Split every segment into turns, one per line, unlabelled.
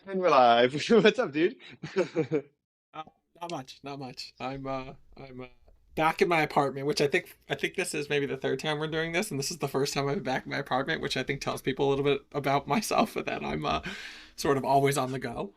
And we're live. What's up, dude?
Uh, not much. I'm back in my apartment, which I think this is maybe the third time we're doing this, and this is the first time I'm back in my apartment, which I think tells people a little bit about myself, and that I'm sort of always on the go.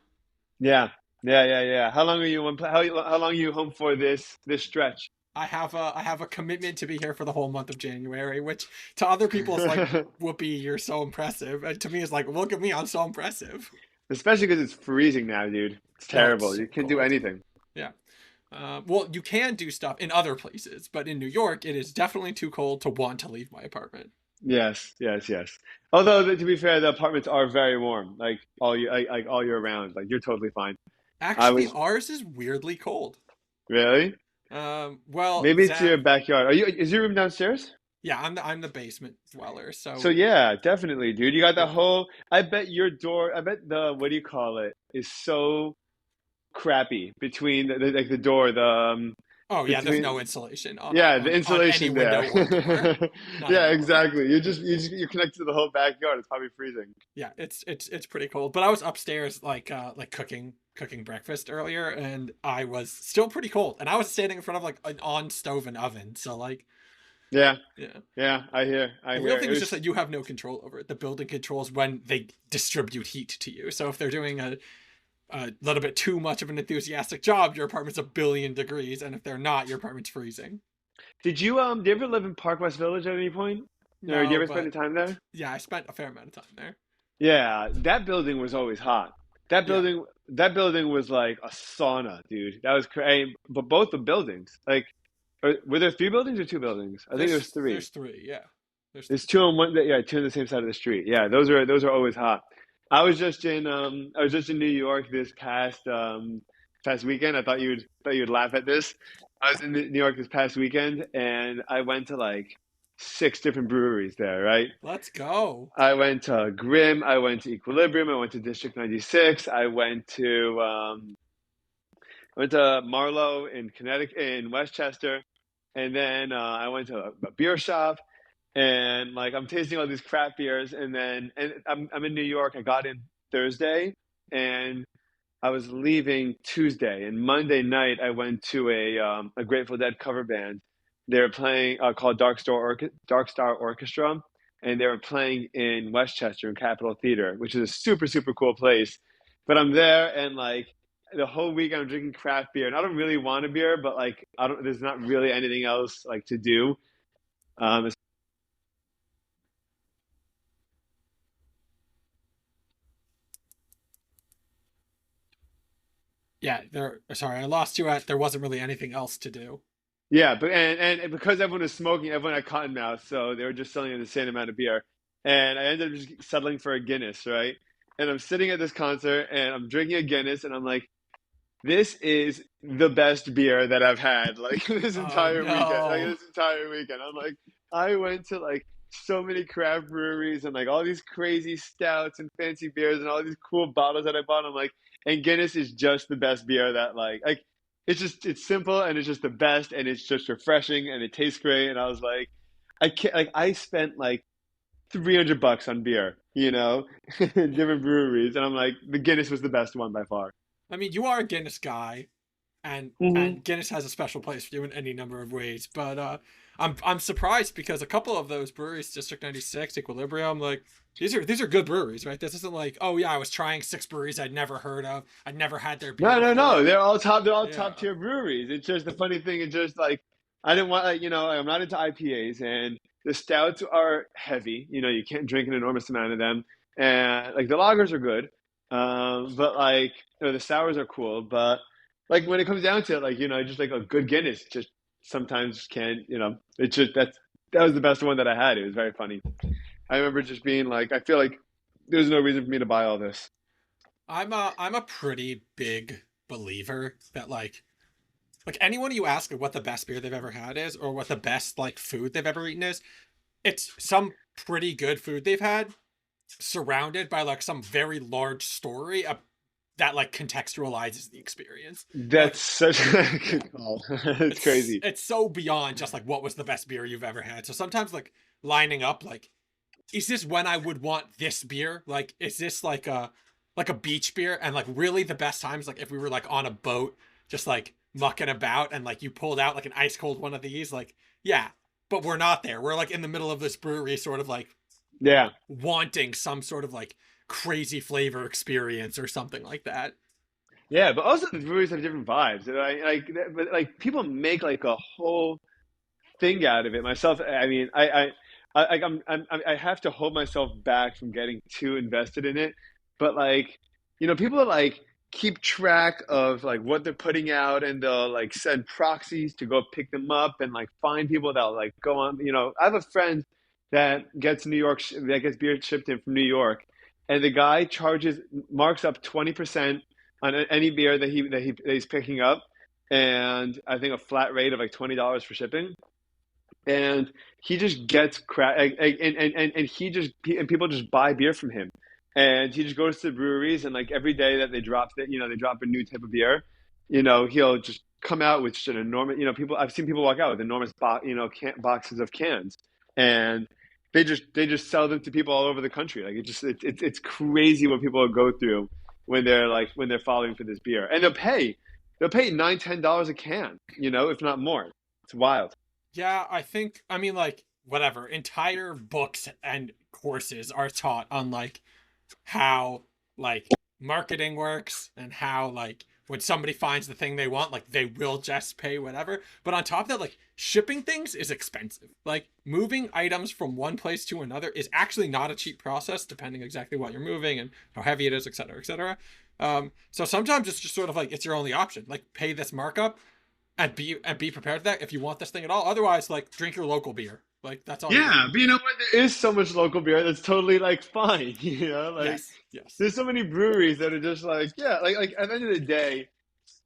Yeah, yeah. How long are you how long are you home for this stretch?
I have a commitment to be here for the whole month of January, which to other people is like, whoopee, you're so impressive, and to me is like, look at me, I'm so impressive.
Especially because it's freezing now, dude. It's
No, it's
terrible.
so
You can't do
cold.
anything.
Yeah. Well, you can do stuff in other places, but in New York, it is definitely too cold to want to leave my apartment.
Yes. Although to be fair, the apartments are very warm, like all year round. Like you're totally fine. I
Actually,
was
ours is weirdly cold.
really.
Well,
Maybe it's your
Zach,
backyard. Is your room downstairs?
yeah, I'm the basement dweller,
So
so
yeah, definitely, dude. You got the
yeah.
whole. I bet your door. I bet the what do you call it is so crappy between like the door,
Oh yeah, there's no
between
insulation on
yeah, the
on any
insulation there.
window or door. Not
Yeah,
at all.
exactly. You're connected to the whole backyard. It's probably freezing.
Yeah, it's pretty cold. But I was upstairs like cooking breakfast earlier, and I was still pretty cold, and I was standing in front of like an on stove and oven, so like
Yeah,
yeah.
yeah. I hear. I
The real
hear.
thing
It
is just
was.
that you have no control over it. The building controls when they distribute heat to you. So if they're doing a little bit too much of an enthusiastic job, your apartment's a billion degrees, and if they're not, your apartment's freezing.
Did you ever live in Park West Village at any point? Or did you
No,
ever spend
but
any time there?
yeah, I spent a fair amount of time there.
Yeah, that building was always hot.
Yeah,
That building was like a sauna, dude. That was crazy. But both the buildings, like, were there three buildings or two buildings? I think there was three.
there's three. Yeah, there's
There's
three.
two on one. Yeah, two on the same side of the street. Yeah, those are always hot. I was just in New York this past weekend. I thought you'd laugh at this. I was in New York this past weekend, and I went to like six different breweries there. Right.
Let's go.
I went to Grimm. I went to Equilibrium. I went to District 96. I went to Marlowe in Connecticut in Westchester, and then I went to a beer shop and like I'm tasting all these craft beers, and I'm in New York. I got in Thursday, and I was leaving Tuesday, and Monday night I went to a Grateful Dead cover band. They were playing called Dark Star Orchestra, and they were playing in Westchester in Capitol Theater, which is a super cool place. But I'm there, and like the whole week I'm drinking craft beer, and I don't really want a beer, but like I don't. There's not really anything else like to do. Um,
Yeah, there. Sorry, I lost you at. There wasn't really anything else to do.
Yeah, but and because everyone was smoking, everyone had cotton mouth, so they were just selling an insane amount of beer. And I ended up just settling for a Guinness, right? And I'm sitting at this concert and I'm drinking a Guinness and I'm like, this is the best beer that I've had like this
Oh
entire weekend. Like
no.
this entire weekend. I'm like, I went to like so many craft breweries and like all these crazy stouts and fancy beers and all these cool bottles that I bought. I'm like, and Guinness is just the best beer that like it's simple and it's just the best and it's just refreshing and it tastes great. And I was like, I can't like I spent like $300 on beer, different breweries, and I'm like, the Guinness was the best one by far.
I mean, you are a Guinness guy, and Guinness has a special place for you in any number of ways. But I'm surprised because a couple of those breweries, District 96, Equilibrium, like these are good breweries, right? This isn't like, oh yeah, I was trying six breweries I'd never heard of, I'd never had their beer
No.
before.
They're all top
Yeah,
tier breweries. It's just the funny thing is just like I didn't want like, I'm not into IPAs and the stouts are heavy. You can't drink an enormous amount of them. And like the lagers are good. But like the sours are cool. But like when it comes down to it, like, just like a good Guinness just sometimes can't, it's just that was the best one that I had. It was very funny. I remember just being like, I feel like there's no reason for me to buy all this.
I'm a pretty big believer that like anyone you ask what the best beer they've ever had is, or what the best like food they've ever eaten is, it's some pretty good food they've had surrounded by like some very large story that like contextualizes the experience.
That's
Like
such a good call. It's
it's
crazy.
it's so beyond just like what was the best beer you've ever had. So sometimes like lining up like, is this when I would want this beer? Like is this like a like a beach beer, and like really the best times like if we were like on a boat just like mucking about and like you pulled out like an ice cold one of these, like yeah, but we're not there. We're like in the middle of this brewery sort of like
Yeah.
wanting some sort of like crazy flavor experience or something like that.
Yeah, but also the breweries have different vibes. And but like people make like a whole thing out of it. Myself, I mean, I have to hold myself back from getting too invested in it. But like, people are like keep track of like what they're putting out, and they'll like send proxies to go pick them up, and like find people that'll like go on. I have a friend that gets that gets beer shipped in from New York, and the guy charges marks up 20% on any beer that he's picking up, and I think a flat rate of like $20 for shipping, and he just gets crap, and and people just buy beer from him, and he just goes to the breweries, and like every day that they drop a new type of beer, he'll just come out with just an enormous, people, I've seen people walk out with enormous boxes of cans, and they just sell them to people all over the country. Like it's crazy what people go through when they're following for this beer, and they'll pay $9-10 a can, if not more. It's wild.
Yeah, I mean like whatever, entire books and courses are taught on like how like marketing works and how like when somebody finds the thing they want, like they will just pay whatever. But on top of that, like shipping things is expensive. Like moving items from one place to another is actually not a cheap process, depending exactly what you're moving and how heavy it is, et cetera, et cetera. So sometimes it's just sort of like it's your only option. Like pay this markup and be prepared for that if you want this thing at all. Otherwise, like drink your local beer. Like that's all you need.
Yeah, but you know what? There is so much local beer that's totally like fine. Like
Yes, yes.
there's so many breweries that are just like, yeah, like at the end of the day,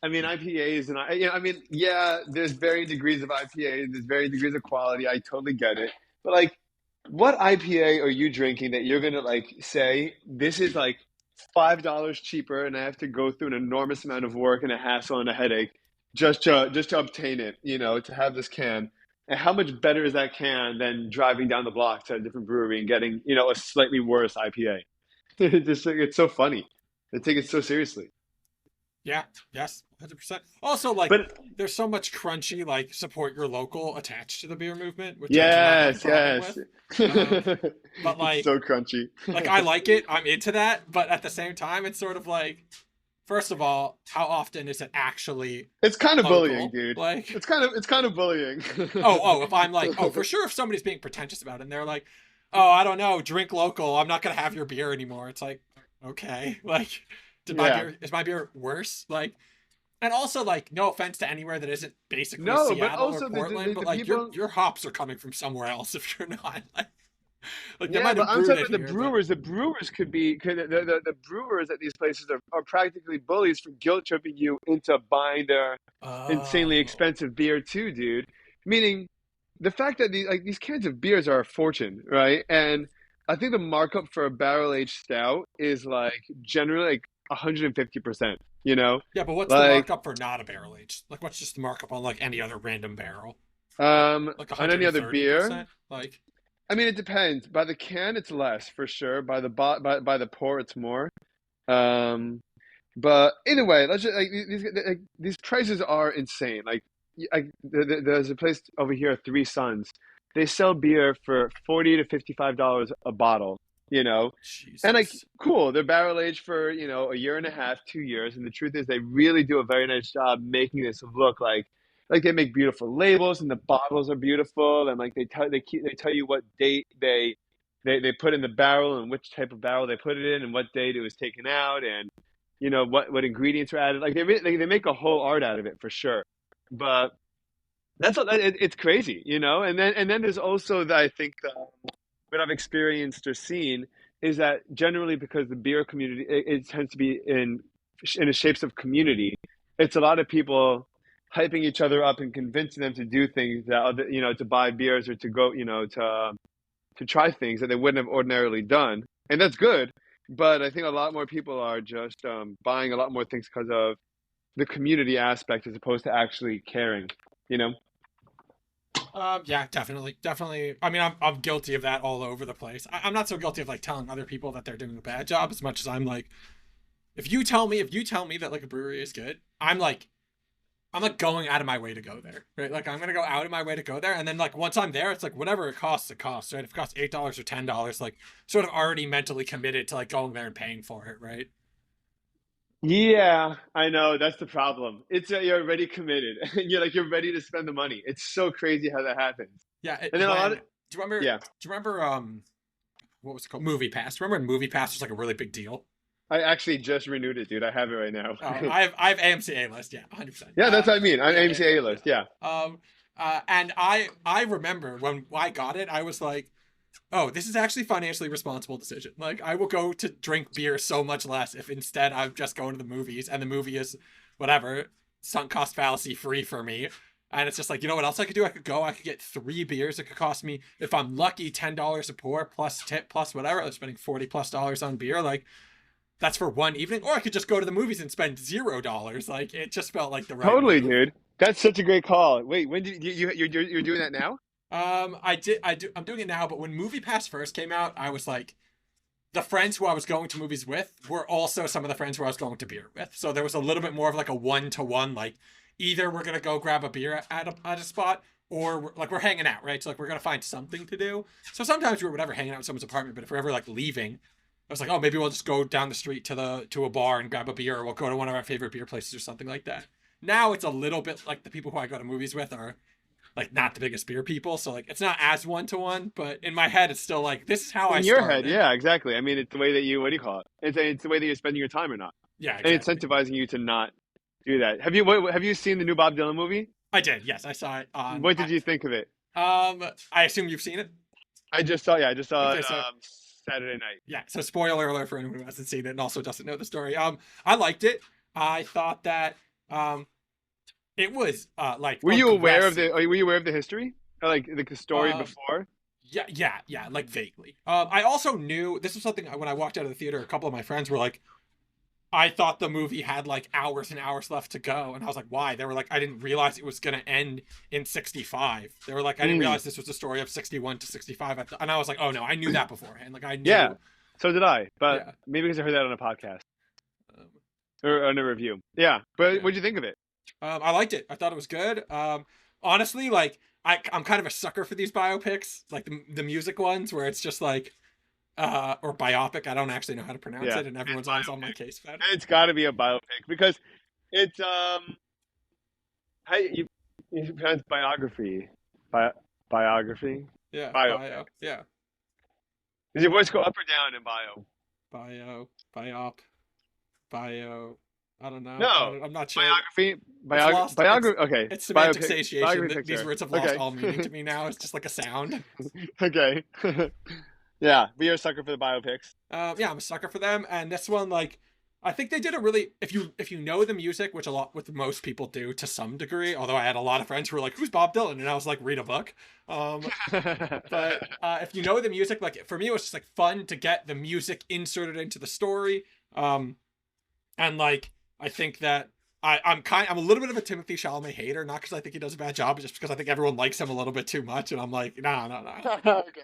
I mean IPAs and I mean, yeah, there's varying degrees of IPA, there's varying degrees of quality. I totally get it, but like, what IPA are you drinking that you're gonna like say this is like $5 cheaper, and I have to go through an enormous amount of work and a hassle and a headache just to obtain it, to have this can. And how much better is that can than driving down the block to a different brewery and getting, a slightly worse IPA? It's so funny. They take it so seriously.
Yeah, yes, 100%. Also, like,
But
there's so much crunchy, like, support your local attached to the beer movement, which I do not have a
yes,
problem
yes.
with. Um, but
It's
like,
so crunchy.
I like it. I'm into that. But at the same time, it's sort of like, first of all, how often is it actually
It's kind of bullying,
local?
dude.
Like,
It's kind of bullying.
if I'm like, oh, for sure, if somebody's being pretentious about it and they're like, oh, I don't know, drink local, I'm not gonna have your beer anymore. It's like, okay, like,
Yeah.
is my beer worse? Like, and also like, no offense to anywhere that isn't basically
No, but
Seattle or
also
Portland, but
the
like
people.
your hops are coming from somewhere else if you're not like they
Yeah,
might
but
have
I'm
brewed
talking
it
about the
here, but
brewers. The brewers the brewers at these places are practically bullies for guilt tripping you into buying their insanely
oh
expensive beer too, dude. Meaning the fact that these cans of beers are a fortune, right? And I think the markup for a barrel aged stout is like generally like 150%,
yeah, but what's the
like
markup for not a barrel aged? Like what's just the markup on like any other random barrel? Like
on any other beer.
130%? Like
I mean, it depends. By the can, it's less for sure. By the pour, it's more. Um, but either way, let's just these prices are insane. Like, there's a place over here, Three Sons. They sell beer for $40 to $55 a bottle. You know, and like,
Jesus.
cool. They're barrel aged for a year and a half, 2 years, and the truth is, they really do a very nice job making this look like they make beautiful labels, and the bottles are beautiful, and like they tell you what date they put in the barrel, and which type of barrel they put it in, and what date it was taken out, and what ingredients are added. Like they make a whole art out of it for sure. But it's crazy, and then there's also that, I think, what I've experienced or seen is that generally, because the beer community, it tends to be in the shapes of community. It's a lot of people hyping each other up and convincing them to do things that to buy beers, or to go, to try things that they wouldn't have ordinarily done, and that's good. But I think a lot more people are just buying a lot more things because of the community aspect, as opposed to actually caring. You know?
Yeah, definitely. I mean, I'm guilty of that all over the place. I'm not so guilty of like telling other people that they're doing a bad job as much as I'm like if you tell me that like a brewery is good, I'm like going out of my way to go there, right? Like I'm gonna go out of my way to go there, and then like once I'm there, it's like whatever it costs, right? If it costs $8 or $10, like sort of already mentally committed to like going there and paying for it, right?
Yeah, I know. That's the problem. It's you're already committed. You're ready to spend the money. It's so crazy how that happens.
Yeah,
And then a lot of yeah,
do you remember what was it called? Movie Pass. Remember when Movie Pass was like a really big deal?
I actually just renewed it, dude. I have it right now.
Oh, I have AMC A list, yeah, 100%.
Yeah, that's what I mean. I'm
Yeah, yeah,
AMCA
yeah,
list. Yeah.
yeah. And I remember when I got it, I was like, oh, this is actually financially responsible decision. Like, I will go to drink beer so much less if instead I'm just going to the movies and the movie is whatever sunk cost fallacy free for me. And it's just like, you know what else I could do? I could get 3 beers. It could cost me, if I'm lucky, $10 a pour plus tip plus whatever. I was spending $40+ on beer. Like, that's for one evening. Or I could just go to the movies and spend $0. Like, it just felt like the right
Totally,
move.
dude. That's such a great call. Wait, when did you're doing that now?
I'm doing it now, but when Movie Pass first came out, I was like, the friends who I was going to movies with were also some of the friends who I was going to beer with. So there was a little bit more of like a 1-to-1, like either we're gonna go grab a beer at a spot, or we're hanging out, right? So like we're gonna find something to do. So sometimes we were whatever hanging out in someone's apartment, but if we're ever like leaving, I was like, oh, maybe we'll just go down the street to a bar and grab a beer, or we'll go to one of our favorite beer places or something like that. Now it's a little bit like the people who I go to movies with are like not the biggest beer people, so like it's not as 1-to-1, but in my head it's still like this is how I
In your head,
started.
yeah, exactly. I mean, it's the way that you, what do you call it? It's the way that you're spending your time or not,
Yeah,
and
exactly.
incentivizing you to not do that. Have you seen the new Bob Dylan movie?
I did. Yes, I saw it on.
What did you think of it?
I assume you've seen it.
I just saw it
Okay, so
Saturday night.
yeah, so spoiler alert for anyone who hasn't seen it and also doesn't know the story. I liked it. I thought that it was like aggressive.
Were you aware of the history? Or like the story
Um,
before?
yeah, like vaguely. I also knew this was something when I walked out of the theater. A couple of my friends were like, I thought the movie had like hours and hours left to go. And I was like, why? They were like, I didn't realize it was going to end in 65. They were like, I didn't
Mm,
realize this was a story of 61 to 65. And I was like, oh no, I knew that beforehand. Like I
yeah,
knew.
so did I, but
Yeah.
maybe because I heard that on a podcast
Um,
or on a review. Yeah, but
yeah.
what'd you think of it?
I liked it. I thought it was good. Honestly, like I'm kind of a sucker for these biopics, like the music ones where it's just like, or biopic. I don't actually know how to pronounce
Yeah,
it. And
it's
everyone's always on my
biopic.
case about it.
It's got to be a biopic because it's how you pronounce biography, Bi- biography,
Yeah.
biopic.
Yeah.
Does your voice go up or down in bio?
Bio. Biop. Bio. I don't know.
No,
I'm not sure.
biography,
It's lost.
biography. Okay,
It's semantic
biopic,
satiation.
biography
These
picture.
words have lost
Okay,
all meaning to me now. It's just like a sound.
okay, yeah. But you're a sucker for the biopics.
Yeah, I'm a sucker for them. And this one, like, I think they did a really if you know the music, which a lot with most people do to some degree. Although I had a lot of friends who were like, "Who's Bob Dylan?" And I was like, "Read a book." But if you know the music, like for me, it was just like fun to get the music inserted into the story. And like I think that I'm a little bit of a Timothy Chalamet hater, not because I think he does a bad job, but just because I think everyone likes him a little bit too much, and I'm like, no.
Okay,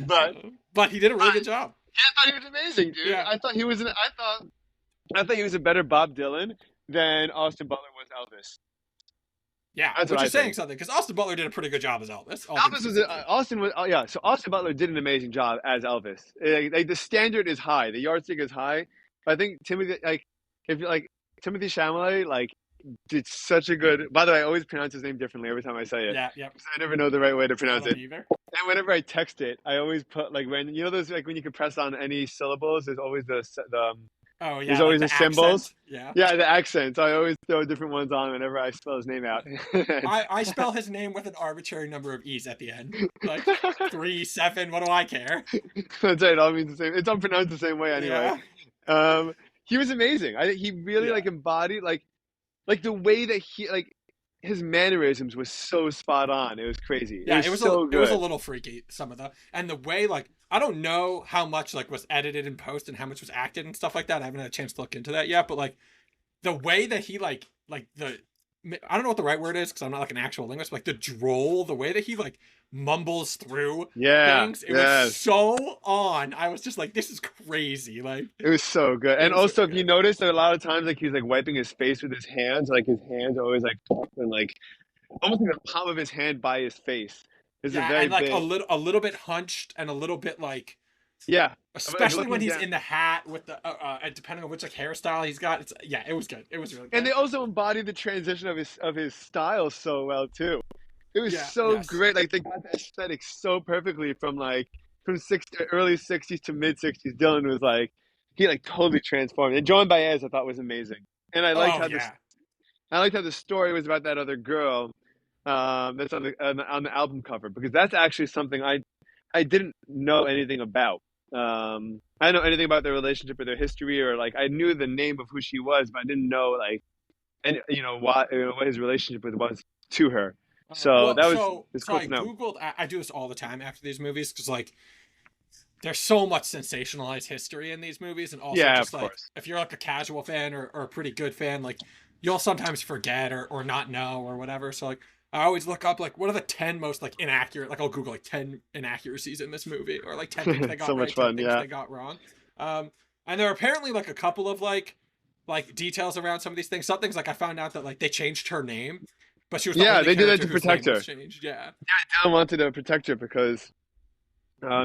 but
But he did a really
I,
good job.
yeah, I thought he was amazing, dude.
Yeah,
I thought he was a better Bob Dylan than Austin Butler was Elvis.
yeah,
That's what
which
I
is saying
think.
something because Austin Butler did a pretty good job as Elvis. All things considered.
Austin was yeah. So Austin Butler did an amazing job as Elvis. Like the standard is high, the yardstick is high. But I think Timothy like if like Timothy Chalamet like did such a good. By the way, I always pronounce his name differently every time I say it.
Yeah, yep.
'Cause I never know the right way to
I
pronounce
don't
it.
either.
And whenever I text it, I always put like when you know those like when you can press on any syllables, there's always
Oh
there's
yeah, like
always the
the
symbols.
accent. Yeah.
Yeah, the accents. I always throw different ones on whenever I spell his name out.
I spell his name with an arbitrary number of e's at the end, like 3, 7. What do I care?
That's right. It all means the same. It's all pronounced the same way anyway.
Yeah,
He was amazing. He really
yeah,
like embodied like the way that he like his mannerisms was so spot on. It was crazy. It
yeah.
was so
It was a
good.
little freaky some of the way like I don't know how much like was edited in post and how much was acted and stuff like that. I haven't had a chance to look into that yet, but like the way that he like the I don't know what the right word is because I'm not like an actual linguist, but like the droll, the way that he like mumbles through
Yeah,
things, it was
yes.
so on. I was just like, this is crazy. Like,
It was so good.
it
And
was
also,
very
if you
good.
notice, there are a lot of times like he's like wiping his face with his hands, like his hands are always like and like almost like the palm of his hand by his face. It's a
Yeah,
very
and like
big,
a little bit hunched and a little bit like,
yeah. Like
especially when
looking
he's
down.
in the hat with the depending on which like hairstyle he's got. It's yeah, it was good. It was really
And
good.
they also embodied the transition of his style so well too. It was
Yeah,
so
yes.
great. Like they got the aesthetic so perfectly from like from early '60s to mid '60s. Dylan was like he like totally transformed. And Joan Baez I thought was amazing. And
Oh yeah.
I liked how the story was about that other girl that's on the album cover because that's actually something I didn't know anything about. I didn't know anything about their relationship or their history or like I knew the name of who she was, but I didn't know like and what his relationship with was to her. So
Well,
that was
so
it's
so
cool
I
to know.
googled. I do this all the time after these movies because like there's so much sensationalized history in these movies, and also
Yeah, of
just like
course.
if you're like a casual fan or a pretty good fan, like you'll sometimes forget or not know or whatever. So like I always look up like what are the 10 most like inaccurate, like I'll Google like 10 inaccuracies in this movie or like 10 things they
So
got
much
right, 10
fun.
things
Yeah.
they got wrong. Um, and there are apparently like a couple of like details around some of these things. Some things like I found out that like they changed her name, but she was the
Yeah,
only
they did that
character
to
whose
protect
name was
her.
changed. Yeah.
Dylan wanted to protect her because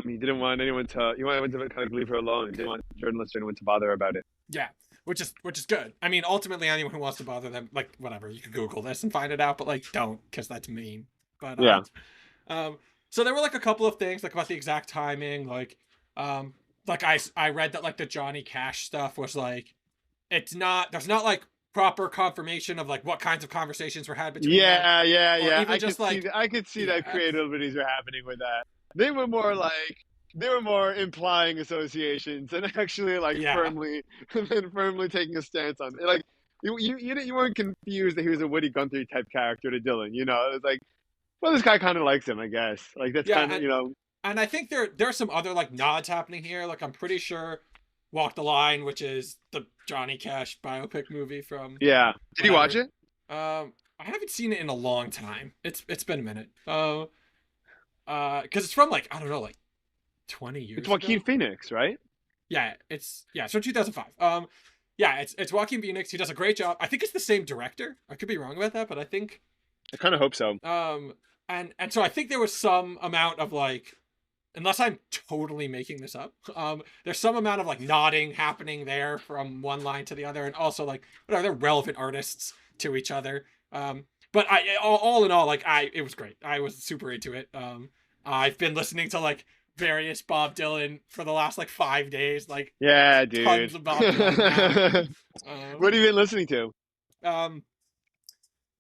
he didn't want anyone to he wanted to kind of leave her alone. He didn't want journalists or anyone to bother her about it.
Yeah, which is good. I mean, ultimately, anyone who wants to bother them, like whatever, you can Google this and find it out, but like don't, because that's mean. But
Yeah.
um, so there were like a couple of things like about the exact timing, like I read that like the Johnny Cash stuff was like it's not there's not like proper confirmation of like what kinds of conversations were had between them,
Yeah, yeah,
or
yeah.
even just like
I could see that
yeah
creative liberties were happening with that. They were more like they were more implying associations and actually like
yeah
firmly and firmly taking a stance on it. Like you weren't confused that he was a Woody Guthrie type character to Dylan. You know, it was like, well, this guy kind of likes him, I guess. Like that's
yeah
kind of
and I think there's some other like nods happening here. Like I'm pretty sure Walk the Line, which is the Johnny Cash biopic movie from
yeah. Did he watch
whatever.
it?
I haven't seen it in a long time. It's been a minute. Because it's from like I don't know, like 20
It's
years
Joaquin
ago.
Phoenix, right?
It's from 2005. Yeah, it's Joaquin Phoenix. He does a great job. I think it's the same director. I could be wrong about that, but I think
I kind of hope so.
and so I think there was some amount of like unless I'm totally making this up, there's some amount of like nodding happening there from one line to the other, and also like whatever they're relevant artists to each other. But all in all, like it was great. I was super into it. I've been listening to like various Bob Dylan for the last like 5 days, like
Yeah,
tons
dude.
of Bob Dylan now.
What have you been listening to?
Um,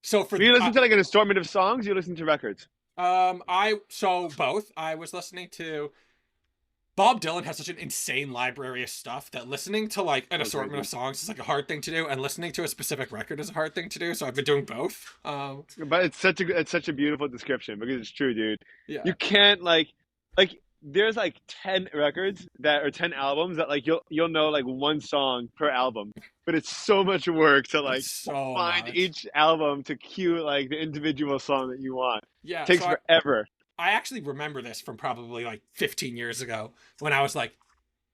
so for
Do you listen to like an assortment of songs? You listen to records?
I so both. I was listening to Bob Dylan has such an insane library of stuff that listening to like an
So
assortment
crazy.
of songs is like a hard thing to do, and listening to a specific record is a hard thing to do. So I've been doing both.
But it's such a beautiful description because it's true, dude.
Yeah,
You can't like there's like 10 records that or 10 albums that like you'll know like one song per album, but it's so much work to like
it's so
find
much.
each album to cue like the individual song that you want.
Yeah,
Takes forever.
I actually remember this from probably like 15 years ago when I was like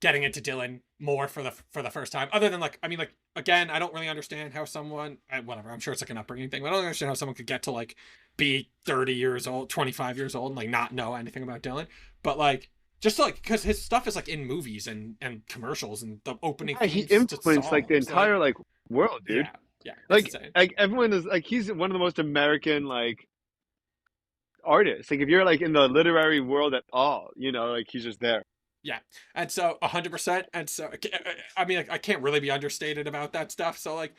getting into Dylan more for the first time. Other than like, I mean, like again, I don't really understand how someone, whatever. I'm sure it's like an upbringing thing, but I don't understand how someone could get to like be 30 years old, 25 years old, and like not know anything about Dylan. But like, just like because his stuff is like in movies and commercials and the opening
Yeah, he
themes to
influenced like the
songs.
entire like world, dude.
Yeah, yeah, it's insane.
Like everyone is like he's one of the most American like artists. Like if you're like in the literary world at all, you know, like he's just there.
Yeah, and so 100%, and so I mean, like, I can't really be understated about that stuff. So like,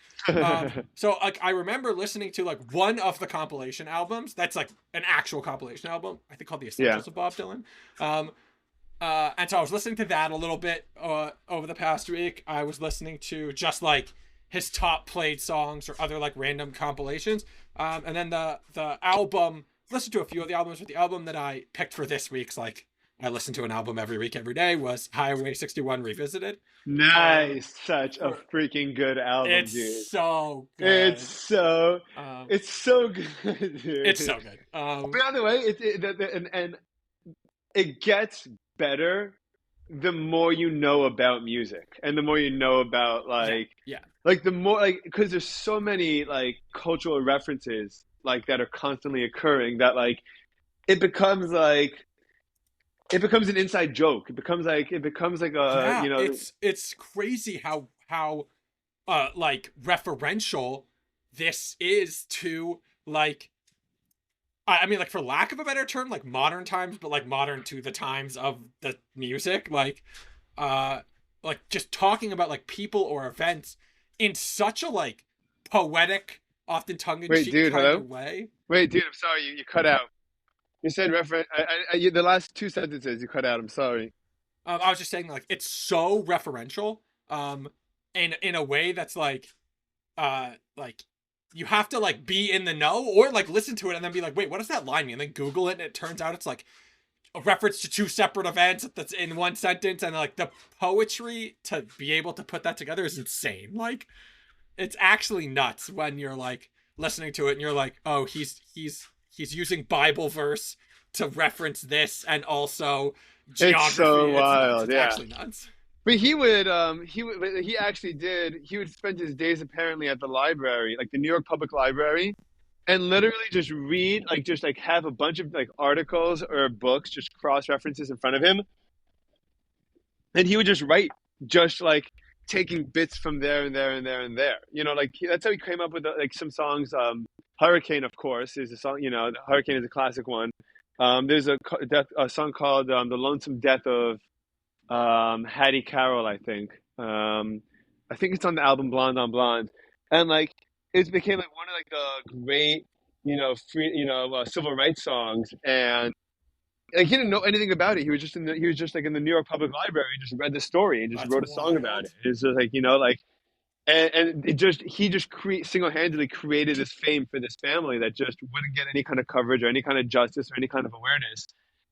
so like I remember listening to like one of the compilation albums that's like an actual compilation album, I think called The
Yeah.
Essentials of Bob Dylan. Um, and so I was listening to that a little bit over the past week. I was listening to just like his top played songs or other like random compilations. And then the album. Listened to a few of the albums, but the album that I picked for this week's like I listened to an album every week, every day, was Highway 61 Revisited.
Nice. Such a
For
freaking good album,
It's
dude.
so
It's
good.
so
Um,
it's so good,
it's
dude.
so good.
By the way, and it gets better the more you know about music and the more you know about
Yeah, yeah,
like the more like because there's so many like cultural references like that are constantly occurring that like it becomes like it becomes an inside joke. It becomes like a
yeah.
you know
It's crazy how like referential this is to like I mean, like, for lack of a better term, like modern times, but like modern to the times of the music, uh like just talking about like people or events in such a like poetic, often
wait,
tongue-in-cheek
dude,
kind
hello,
of way.
wait, dude, I'm sorry, you cut out. You said reference. The last two sentences you cut out. I'm sorry.
I was just saying, like, it's so referential, um, in a way that's like you have to like be in the know or like listen to it and then be like, wait, what does that line mean? And then Google it, and it turns out it's like a reference to two separate events that's in one sentence, and like the poetry to be able to put that together is insane. Like, it's actually nuts when you're like listening to it and you're like, oh, he's using Bible verse to reference this and also
It's
geography.
so
It's nuts.
wild,
It's
yeah.
actually nuts.
But he actually did. He would spend his days apparently at the library, like the New York Public Library, and literally just read, like just like have a bunch of like articles or books, just cross references in front of him, and he would just write, just like taking bits from there and there and there and there. You know, like that's how he came up with like some songs. Hurricane, of course, is a song. You know, Hurricane is a classic one. There's a song called "The Lonesome Death of Hattie Carroll," I think it's on the album Blonde on Blonde, and like it became like one of like the great, civil rights songs. And like he didn't know anything about it. He was just like in the New York Public Library. He just read the story and just
That's
wrote a song about it.
wild.
It's just like and it just he just single handedly created this fame for this family that just wouldn't get any kind of coverage or any kind of justice or any kind of awareness.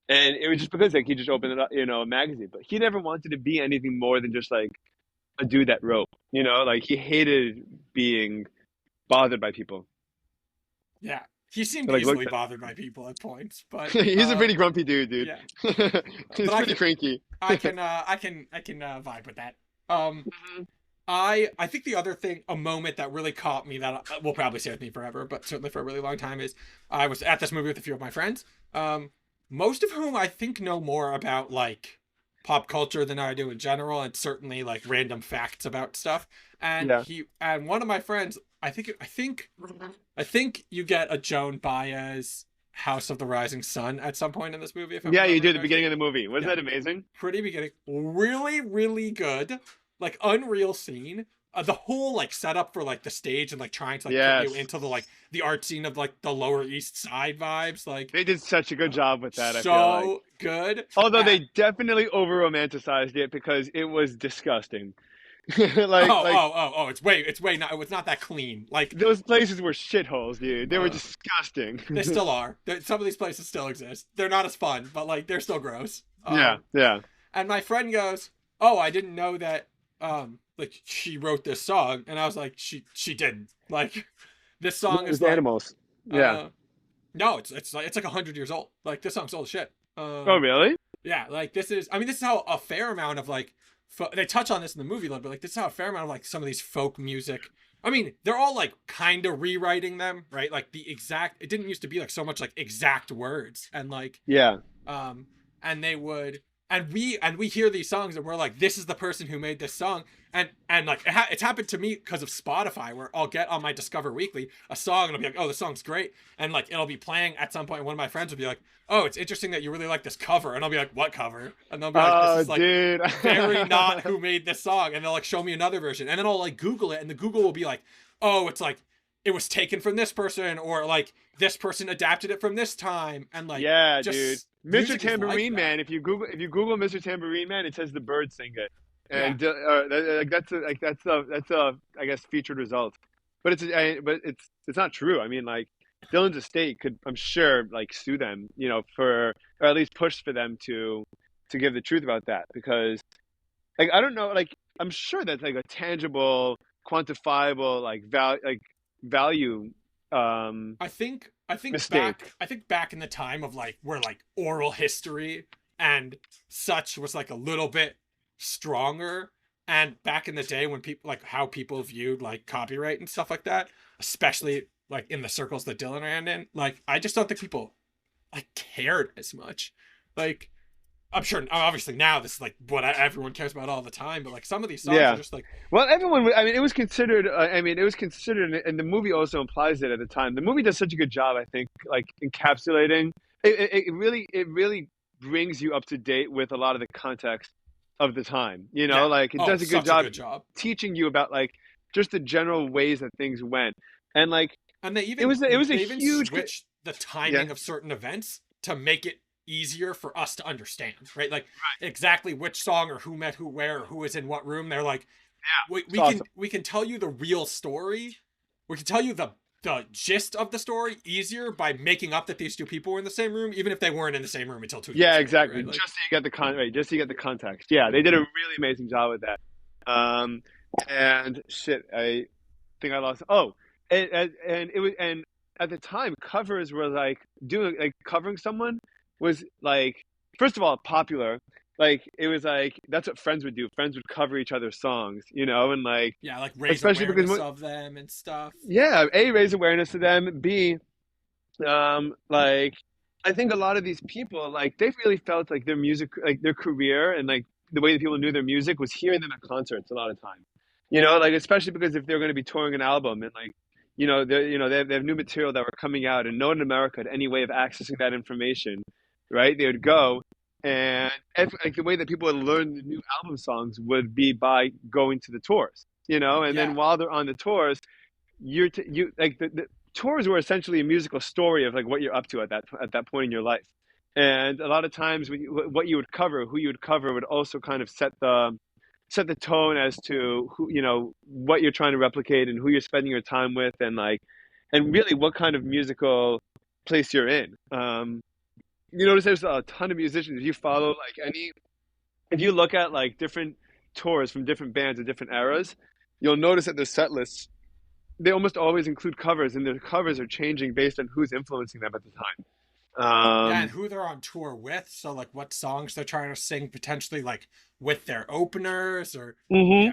And it was just because like he just opened it up, a magazine. But he never wanted to be anything more than just like a dude that wrote. Like he hated being bothered by people.
Yeah, he seemed
Like look,
easily bothered by people at points, but
he's a pretty grumpy dude.
yeah.
He's
But I
pretty
can
cranky.
vibe with that. Um,
Mhm.
I think the other thing, a moment that really caught me that will probably stay with me forever, but certainly for a really long time, is I was at this movie with a few of my friends, most of whom I think know more about like pop culture than I do in general, and certainly like random facts about stuff.
Yeah,
And one of my friends, I think you get a Joan Baez House of the Rising Sun at some point in this movie, if I'm
yeah, you do
remembering
at the beginning
correctly.
of the movie. Wasn't
Yeah,
that amazing?
pretty beginning, really, really good, like unreal scene. The whole like setup for like the stage and like trying to like put you
Yes,
into the like the art scene of like the Lower East Side vibes, like
they did such a good job with that. I feel like,
so good.
although they definitely over romanticized it because it was disgusting. like
It's way not. It's not that clean. Like,
those places were shitholes, dude. They were
uh,
disgusting.
they still are. Some of these places still exist. They're not as fun, but like they're still gross.
Yeah, yeah.
And my friend goes, "Oh, I didn't know that. Like she wrote this song." And I was like, "She didn't. Like, this
No,
song
it
is
was
like,
animals. Yeah.
uh, no, it's like 100 years old. Like this song's old as shit.
Oh, really?
Yeah, like this is. I mean, this is how a fair amount of like they touch on this in the movie a little bit. Like this is how a fair amount of like some of these folk music. I mean, they're all like kind of rewriting them, right? Like the exact. It didn't used to be like so much like exact words and like
Yeah.
um and they would and we hear these songs and we're like, this is the person who made this song. And like it's happened to me because of Spotify, where I'll get on my Discover Weekly a song and I'll be like, oh, this song's great, and like it'll be playing at some point, and one of my friends will be like, oh, it's interesting that you really like this cover, and I'll be like, what cover? And they'll be like, this
Oh,
is like
dude.
very not who made this song, and they'll like show me another version, and then I'll like Google it, and the Google will be like, oh, it's like it was taken from this person, or like this person adapted it from this time, and like
Yeah, dude.
just
Mr.
music is like
Tambourine
that.
Man. If you Google Mr. Tambourine Man, it says the birds sing it,
Yeah,
and like that's a I guess featured result. But it's not true. I mean, like Dylan's estate could, I'm sure, like sue them, for, or at least push for them to give the truth about that, because like I don't know, like I'm sure that's like a tangible, quantifiable value mistake.
I think back in the time of like where like oral history and such was like a little bit stronger, and back in the day when people like how people viewed like copyright and stuff like that, especially like in the circles that Dylan ran in, like I just don't think people like cared as much. Like I'm sure obviously now this is like what everyone cares about all the time, but like some of these songs are
Yeah.
just like
Well, everyone. I mean, it was considered. I mean, it was considered, and the movie also implies it at the time. The movie does such a good job, I think, like encapsulating. It really brings you up to date with a lot of the context of the time.
yeah,
Like it
oh,
does a good
such a
job
good job.
teaching you about like just the general ways that things went, and like
And they
it
even
was a
they even
huge.
switched the
Yeah.
timing of certain events to make it easier for us to understand, right? Like exactly which song or who met who where or who was in what room. They're like,
It's awesome.
we can tell you the real story. We can tell you the gist of the story easier by making up that these two people were in the same room, even if they weren't in the same room until 2 years
Yeah,
later,
exactly.
right? Like,
Just so you get the right, just so you get the context. Yeah, they did a really amazing job with that. Um, and shit, I think I lost. Oh, and it was, and at the time, covers were like doing like covering someone was like, first of all, popular. Like it was like that's what friends would do. Friends would cover each other's songs, and like
yeah, like raise
especially because
awareness of them and stuff.
yeah, a raise awareness to them. B like I think a lot of these people like they really felt like their music, like their career, and like the way that people knew their music was hearing them at concerts a lot of time. Like especially because if they're going to be touring an album and like they have new material that were coming out and no one in America had any way of accessing that information, right? They would go and like the way that people would learn the new album songs would be by going to the tours, and
Yeah,
then while they're on the tours you like the tours were essentially a musical story of like what you're up to at that point in your life, and a lot of times what you would cover, who you would cover, would also kind of set the tone as to who what you're trying to replicate and who you're spending your time with, and like and really what kind of musical place you're in. You notice there's a ton of musicians. If you follow like any, if you look at like different tours from different bands of different eras, you'll notice that their set lists, they almost always include covers, and their covers are changing based on who's influencing them at the time.
yeah, and who they're on tour with. So like what songs they're trying to sing potentially like with their openers or yeah,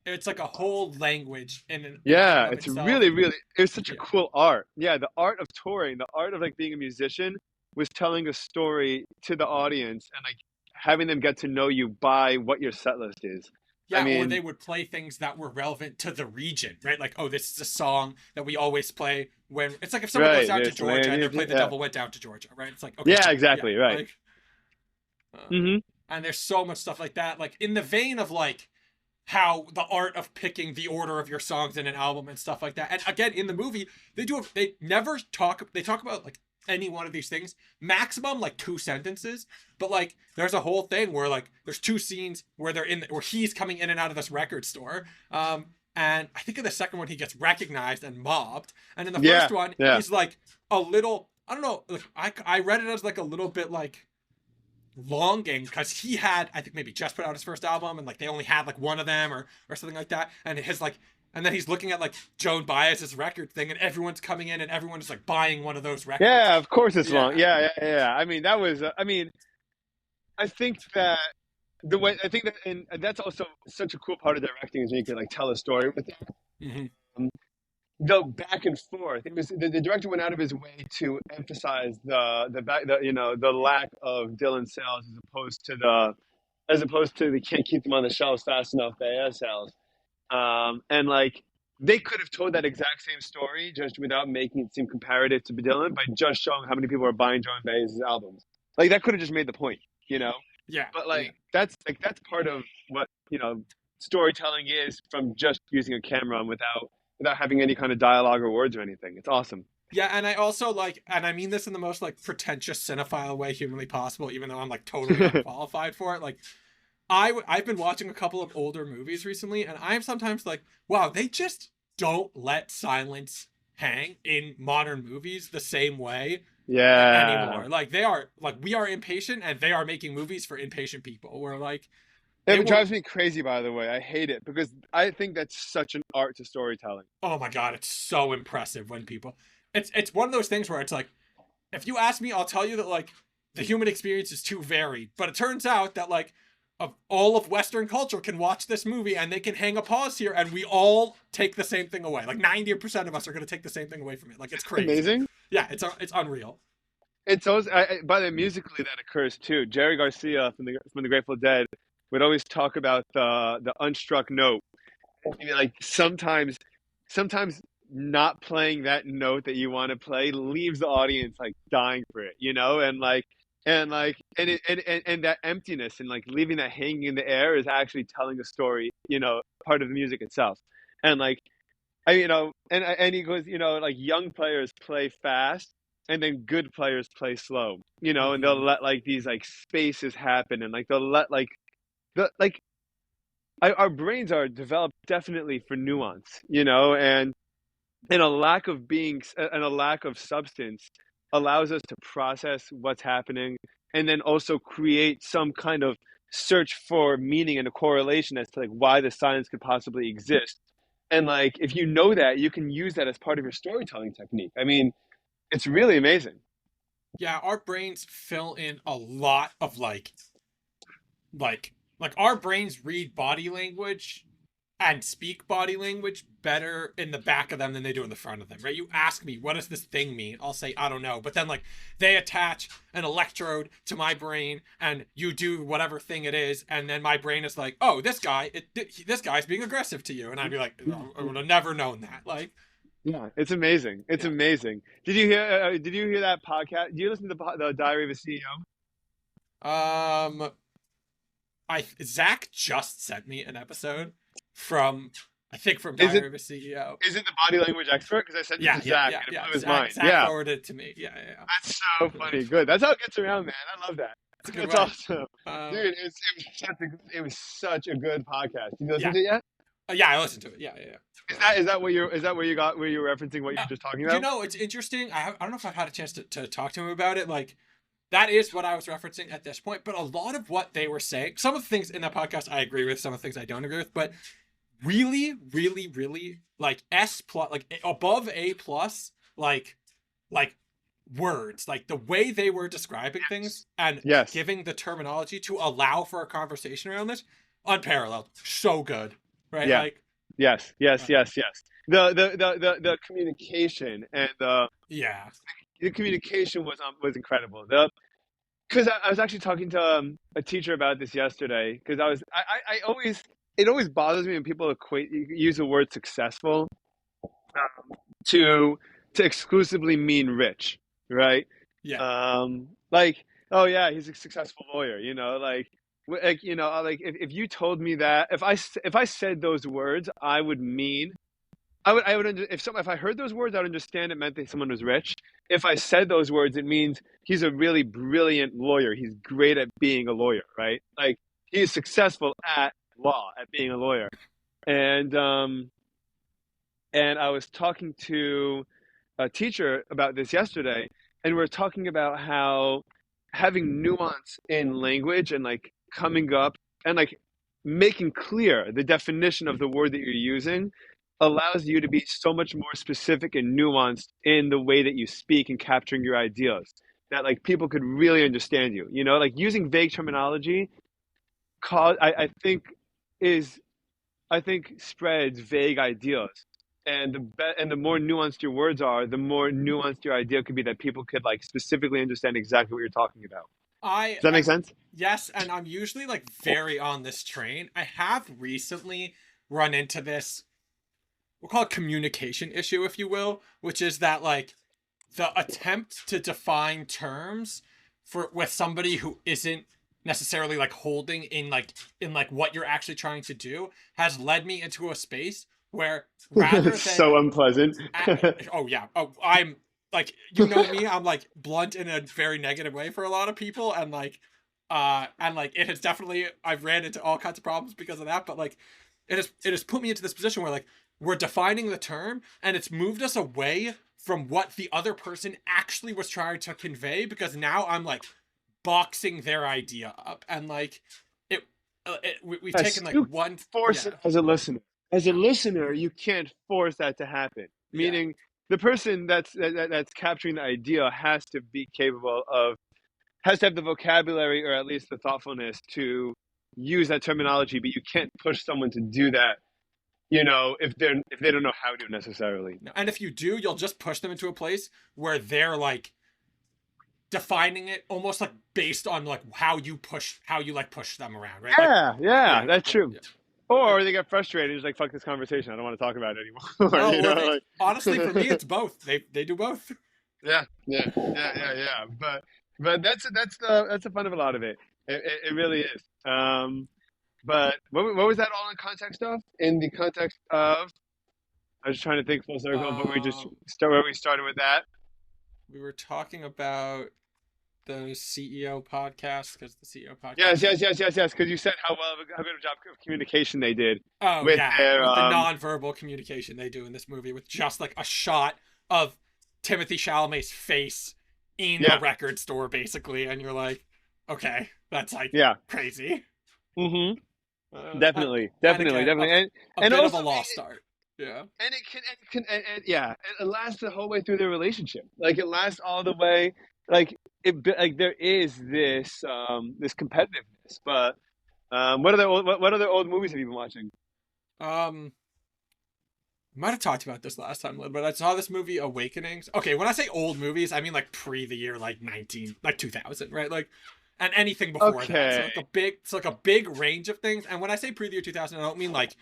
it's like a whole language in
Yeah,
of
it's
itself.
really, really, it's such a
Yeah.
cool art. Yeah, the art of touring, the art of like being a musician was telling a story to the audience and like having them get to know you by what your set list is. I
Yeah, or
mean,
they would play things that were relevant to the region, right? Like, oh, this is a song that we always play when it's like if someone goes
right,
down to
there's
Georgia and they play The
yeah,
Devil Went Down to Georgia, right? It's like, okay,
yeah,
cool. Yeah.
exactly, right.
Like um,
Hmm.
and there's so much stuff like that, like in the vein of like how the art of picking the order of your songs in an album and stuff like that. And again, in the movie, they never talk about like any one of these things maximum like 2 sentences, but like there's a whole thing where like there's 2 scenes where where he's coming in and out of this record store. And I think in the second one he gets recognized and mobbed, and in the
Yeah,
first one
yeah.
he's like a little, I don't know, like I read it as like a little bit like longing because he had, I think, maybe just put out his first album and like they only had like one of them or something like that, and his like, and then he's looking at like Joan Baez's record thing and everyone's coming in and everyone's like buying one of those records.
Yeah, of course it's long.
Yeah,
Yeah, yeah, yeah. I mean, that was, I mean, I think that the way, I think that, and that's also such a cool part of directing is when you can like tell a story with that.
hmm
The back and forth. It was the director went out of his way to emphasize the lack of Dylan sales as opposed to they can't keep them on the shelves fast enough, the AS sales. And like they could have told that exact same story just without making it seem comparative to Dylan by just showing how many people are buying John Baez's albums. Like that could have just made the point, you know.
yeah,
But
yeah.
like that's part of what storytelling is, from just using a camera and without having any kind of dialogue or words or anything. It's awesome.
Yeah, and I also like, and I mean this in the most like pretentious cinephile way humanly possible, even though I'm like totally unqualified for it. Like, I've been watching a couple of older movies recently, and I'm sometimes like, wow, they just don't let silence hang in modern movies the same way
Yeah.
anymore. Like they are like we are impatient and they are making movies for impatient people. Where like they
It
will
drives me crazy, by the way. I hate it because I think that's such an art to storytelling.
oh my god, it's so impressive when people it's one of those things where it's like if you ask me, I'll tell you that like the human experience is too varied. But it turns out that like of all of Western culture can watch this movie and they can hang a pause here and we all take the same thing away. Like 90% of us are gonna take the same thing away from it. Like it's crazy.
Amazing.
Yeah, it's unreal.
It's also, by the musically that occurs too. Jerry Garcia from the Grateful Dead would always talk about the unstruck note. I mean, like sometimes not playing that note that you want to play leaves the audience like dying for it, you know, and that emptiness and like leaving that hanging in the air is actually telling a story, you know, part of the music itself, and like you know, and he goes, you know, like young players play fast, and then good players play slow, you know, and they'll
Mm-hmm.
let like these like spaces happen, and like they'll let like the like our brains are developed definitely for nuance, you know, and a lack of substance allows us to process what's happening, and then also create some kind of search for meaning and a correlation as to like why the silence could possibly exist. And like if you know that, you can use that as part of your storytelling technique. I mean, it's really amazing.
Yeah, our brains fill in a lot of like like our brains read body language and speak body language better in the back of them than they do in the front of them, right? You ask me, what does this thing mean? I'll say, I don't know. But then, like, they attach an electrode to my brain and you do whatever thing it is. And then my brain is like, oh, this guy's being aggressive to you. And I'd be like,
Yeah,
I would have never known that. Like,
yeah, it's amazing. It's
yeah.
amazing. Did you hear that podcast? Did you listen to the Diary of a CEO?
Um, Zach just sent me an episode from, I think from
Is it
Diary of a CEO.
is it the body language expert? Because I sent it
Yeah,
to
yeah,
Zach
yeah,
and it
yeah.
blew his
Zach,
mind.
Zach
Yeah,
forwarded it to me. Yeah, yeah, yeah.
that's so funny. Good. That's how it gets around, man. I love that.
It's a good
That's
way.
awesome,
Um,
dude. It was such a good podcast. You listen
yeah,
to it yet?
yeah. I listened to it. Yeah, yeah, yeah.
Is that where you got where you were referencing what you were just talking
You
about?
know, it's interesting. I don't know if I've had a chance to talk to him about it. Like, that is what I was referencing at this point. But a lot of what they were saying, some of the things in that podcast I agree with, some of the things I don't agree with. But really, really, really, like S plus, like above A plus, like words, like the way they were describing things and
Yes.
giving the terminology to allow for a conversation around this, unparalleled. So good, right?
Yeah.
Like,
Yes.
uh,
Yes. Yes. Yes. The communication and
yeah,
the communication was incredible. The Because I was actually talking to a teacher about this yesterday. Because I always it always bothers me when people use the word successful to exclusively mean rich, right?
yeah.
Like, oh yeah, he's a successful lawyer, you know, like you know, like if you told me that if I said those words, I would mean I would if I heard those words, I would understand it meant that someone was rich. If I said those words, it means he's a really brilliant lawyer. He's great at being a lawyer, right? Like he's successful at law, at being a lawyer. And and I was talking to a teacher about this yesterday, and we are talking about how having nuance in language and like coming up and like making clear the definition of the word that you're using allows you to be so much more specific and nuanced in the way that you speak and capturing your ideas that like people could really understand you, you know, like using vague terminology I think is I think spreads vague ideas. And and the more nuanced your words are, the more nuanced your idea could be that people could like specifically understand exactly what you're talking about.
I
Does that make sense?
yes, and I'm usually like very on this train. I have recently run into this, we'll call it communication issue, if you will, which is that like the attempt to define terms for with somebody who isn't necessarily like holding in like what you're actually trying to do has led me into a space where rather
It's
than
so unpleasant.
oh yeah, oh I'm like, you know me, I'm like blunt in a very negative way for a lot of people, and like it has definitely, I've ran into all kinds of problems because of that, but like it has put me into this position where like we're defining the term and it's moved us away from what the other person actually was trying to convey, because now I'm like boxing their idea up, and like it, we've
Yes,
taken like
you
one.
force
Yeah,
it as a listener. As a
yeah,
listener, you can't force that to happen.
yeah,
Meaning, the person that's capturing the idea has to be capable of, has to have the vocabulary or at least the thoughtfulness to use that terminology. But you can't push someone to do that. If they don't know how to necessarily.
no. And if you do, you'll just push them into a place where they're like defining it almost like based on like how you like push them around, right? Like,
Yeah, yeah,
yeah,
that's
yeah,
true.
yeah.
Or they get frustrated, just like fuck this conversation. I don't want to talk about it anymore.
Oh, or they
Like,
honestly for me it's both. They do both.
yeah, yeah, yeah, yeah, yeah. But that's the fun of a lot of it. It really is. But what was that all in context of? In the context of, I was trying to think full circle, but we just
Um,
start where we started with that.
we were talking about the CEO podcast because the CEO
Yes,
podcast
yes,
is.
yes, yes, yes. Because you said how good a job of communication they did
Oh
with
yeah,
their
with the non-verbal communication they do in this movie, with just like a shot of Timothy Chalamet's face in a
yeah,
record store, basically, and you're like, okay, that's like
yeah.
crazy.
Mm-hmm.
Uh, and,
Definitely,
and
definitely,
again,
definitely,
a
and
bit of a
also
lost art. Yeah.
and yeah, it lasts the whole way through their relationship. Like it lasts all the way. Like like there is this competitiveness. But what other old movies have you been watching?
Um, might have talked about this last time, but I saw this movie Awakenings. Okay, when I say old movies, I mean like pre the year like 2000, right? Like, and anything before that. So
Okay.
like a big range of things. And when I say pre the year 2000, I don't mean like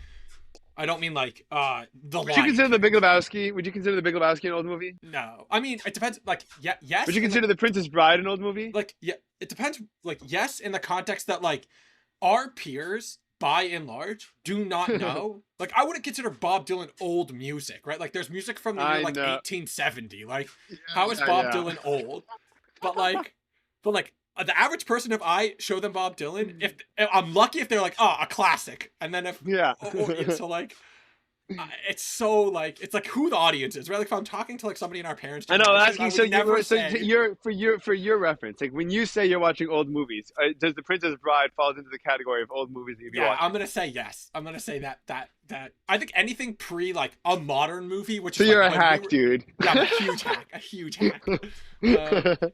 The
Would you
Lion
consider The Big
King.
Lebowski? Would you consider The Big Lebowski an old movie?
No, I mean it depends. Like, yeah,
Would
yes,
you
in the
consider The Princess Bride an old movie?
like, yeah, it depends. Like, yes, in the context that like our peers by and large do not know. Like, I wouldn't consider Bob Dylan old music, right? Like there's music from the year
I
like
know.
1870. Like,
Yeah,
how is
yeah,
Bob
yeah.
Dylan old? But like the average person, if I show them Bob Dylan, if I'm lucky if they're like, oh, a classic, and then if
Yeah.
so like it's so like it's like who the audience is, right? Like if I'm talking to like somebody in our parents'
I know.
generation, I
Asking, so
would
you
never
were so
say.
you're for your reference. Like when you say you're watching old movies, does The Princess Bride falls into the category of old movies that you'd be
Yeah, I'm
watching?
gonna say yes. I'm gonna say that I think anything pre like a modern movie, which
So
is
you're
like
a
when we
hack,
were.
dude.
Yeah, I'm a huge hack, a huge hack.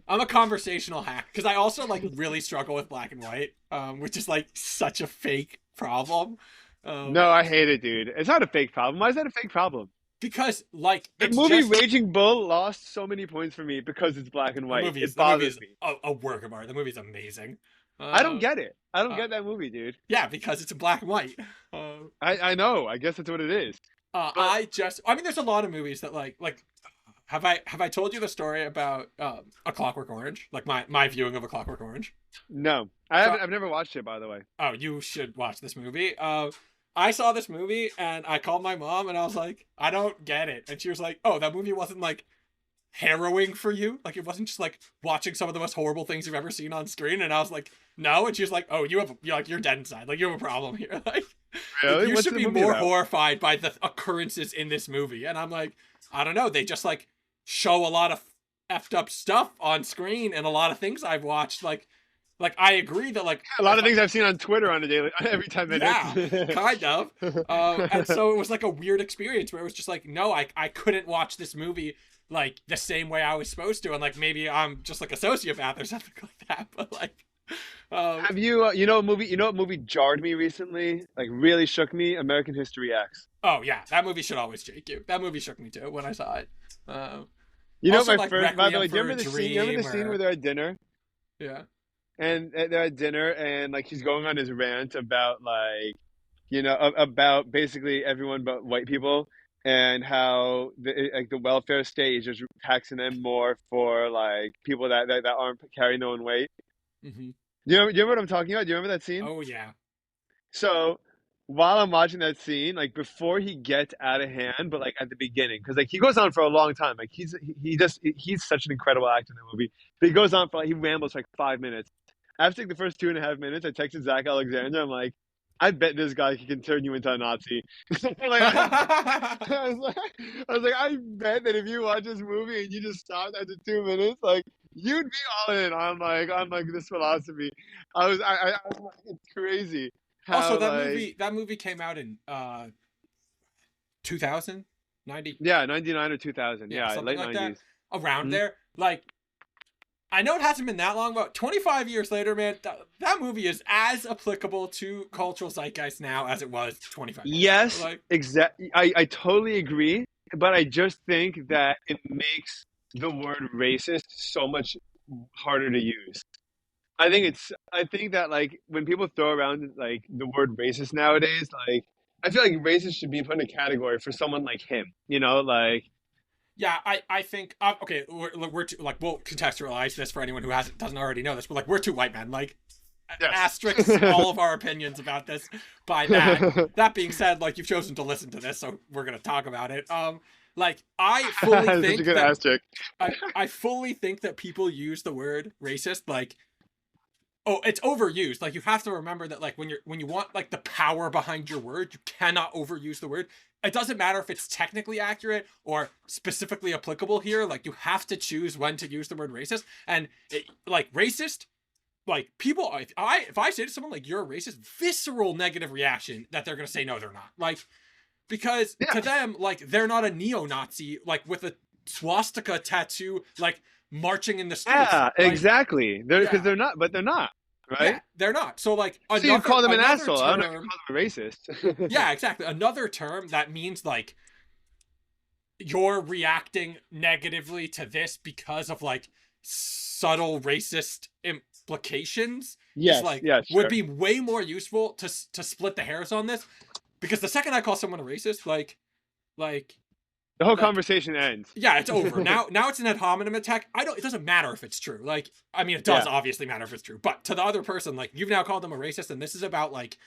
I'm a conversational hack because I also like really struggle with black and white, which is like such a fake problem. Um,
No, I hate it, dude. It's not a fake problem. Why is that a fake problem?
because like
The
it's
movie
just
Raging Bull lost so many points for me because it's black and
the
white.
movie is
It
the movie is
bothers me.
a work of art. The movie's amazing.
I don't
Uh,
get it. I don't
uh,
get that movie, dude.
yeah, because it's in black and white. Uh,
I know. I guess that's what it is. But
I mean, there's a lot of movies that like have I told you the story about A Clockwork Orange? Like my viewing of A Clockwork Orange.
no, I
So
haven't. I've never watched it, by the way.
oh, you should watch this movie. I saw this movie and I called my mom and I was like, I don't get it, and she was like, oh, that movie wasn't like harrowing for you, like it wasn't just like watching some of the most horrible things you've ever seen on screen, and I was like, no, and she was like, oh, you're dead inside, like you have a problem here. Like
Really?
you
What's
should
the
be
movie
more
about?
horrified by the occurrences in this movie, and I'm like, I don't know, they just like show a lot of effed up stuff on screen, and a lot of things I've watched like I agree that like
A lot
if
of
I
things I've seen on Twitter on a daily, every 10 minutes.
yeah, kind of. And so it was like a weird experience where it was just like, no, I couldn't watch this movie like the same way I was supposed to, and like maybe I'm just like a sociopath or something like that. But like, um,
Have you, a movie? You know what movie jarred me recently? Like really shook me. American History X.
oh yeah, that movie should always shake you. That movie shook me too when I saw it. Um,
You know
also
my
like
first. By the
Requiem
way, do you
for a
remember the scene? You remember
Dream
the scene where
or
they're at dinner
yeah,
and they're at dinner and like he's going on his rant about like about basically everyone but white people and how the welfare state is just taxing them more for like people that aren't carrying their own weight.
hmm,
Do you know what I'm talking about? Do you remember that scene?
oh yeah,
So while I'm watching that scene, like before he gets out of hand, but like at the beginning, because like he goes on for a long time. Like he's such an incredible actor in the movie. But he goes on for like he rambles for like 5 minutes. After like the first 2.5 minutes, I texted Zach Alexander. I'm like, I bet this guy can turn you into a Nazi. Like, I was like, I bet that if you watch this movie and you just stopped after 2 minutes, like you'd be all in on like this philosophy. I was like, it's crazy
Also,
how like
that movie came out in 2000, 90,
yeah, 99 or 2000,
yeah,
yeah,
something
late
like that,
90s.
around
Hmm?
there. Like, I know it hasn't been that long, but 25 years later, man, that movie is as applicable to cultural zeitgeist now as it was 25 years ago.
Yes,
Like,
exactly. I totally agree, but I just think that it makes the word racist so much harder to use. I think that like when people throw around like the word racist nowadays, like I feel like racist should be put in a category for someone like him, you know, like
yeah, I think okay, we're too, like, we'll contextualize this for anyone who doesn't already know this, but like, we're two white men, like,
yes.
asterisks all of our opinions about this by that. That being said, like, you've chosen to listen to this, so we're gonna talk about it. Like, I fully
Such a
think
good
that
asterisk.
I fully think that people use the word racist like, oh, it's overused. Like, you have to remember that, like, when you want like the power behind your word, you cannot overuse the word. It doesn't matter if it's technically accurate or specifically applicable here. Like, you have to choose when to use the word racist. And like, racist, like, people, if I say to someone like, you're a racist, visceral negative reaction that they're gonna say no, they're not. Like, because
Yeah,
to them, like, they're not a neo-Nazi like with a swastika tattoo, like, marching in the streets.
yeah,
Like,
exactly. They're because
yeah,
they're not, but they're not,
yeah,
right?
they're not. So like,
So you call them an
another
asshole. I don't know if you
term,
call them a racist.
yeah, exactly. Another term that means like you're reacting negatively to this because of like subtle racist implications is
Yes,
like,
yes,
would
sure.
be way more useful to split the hairs on this, because the second I call someone a racist, like
The whole
like
conversation ends.
yeah, it's over. Now it's an ad hominem attack. I don't, it doesn't matter if it's true. Like, I mean, it does
Yeah.
obviously matter if it's true, but to the other person, like, you've now called them a racist, and this is about like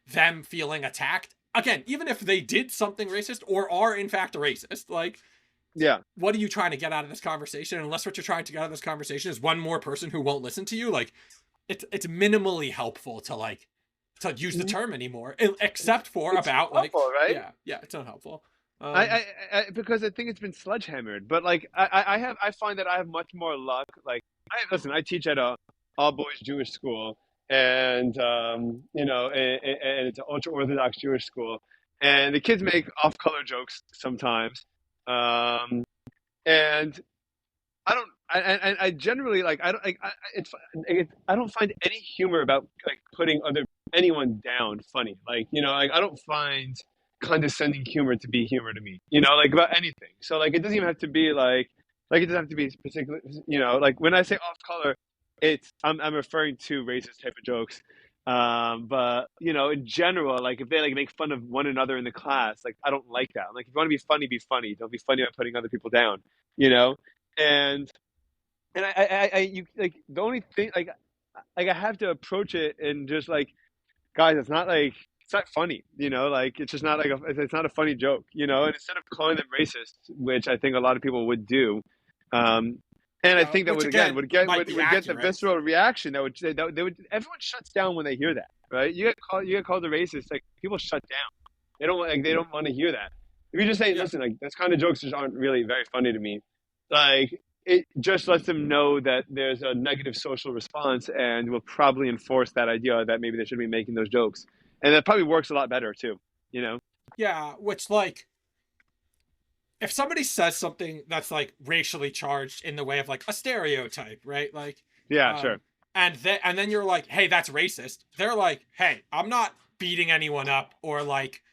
them feeling attacked. Again, even if they did something racist or are in fact a racist, like,
Yeah.
what are you trying to get out of this conversation? Unless what you're trying to get out of this conversation is one more person who won't listen to you, like, it's minimally helpful to like to use the term anymore, except for
It's
about like,
helpful, right?
yeah, it's not helpful.
I,
Um,
I, because I think it's been sledgehammered, but like I find that I have much more luck. Like listen, I teach at a all boys Jewish school, and you know, and it's an ultra Orthodox Jewish school, and the kids make off color jokes sometimes, and I don't. I generally like. I don't like. I don't find any humor about like putting anyone down funny. Like you know, like I don't find condescending humor to be humor to me. You know, like about anything. So like it doesn't even have to be like it doesn't have to be particular. You know, like when I say off color, I'm referring to racist type of jokes. But you know, in general, like if they like make fun of one another in the class, like I don't like that. Like if you want to be funny, be funny. Don't be funny about putting other people down. You know, and you like the only thing like I have to approach it and just like guys, it's not funny, you know, like it's just not like it's not a funny joke, you know. And instead of calling them racist, which I think a lot of people would do, um, and I
yeah,
think that
which
would again
again might be
would get the
accurate.
visceral reaction that they would everyone shuts down when they hear that, right? You get called a racist, like people shut down. They don't want to hear that. If you just say,
Yeah,
listen, like those kind of jokes just aren't really very funny to me, like it just lets them know that there's a negative social response and will probably enforce that idea that maybe they should be making those jokes. And that probably works a lot better too, you know?
yeah, which like, if somebody says something that's like racially charged in the way of like a stereotype, right? Like,
Yeah, sure.
um, and then you're like, hey, that's racist. They're like, hey, I'm not beating anyone up or like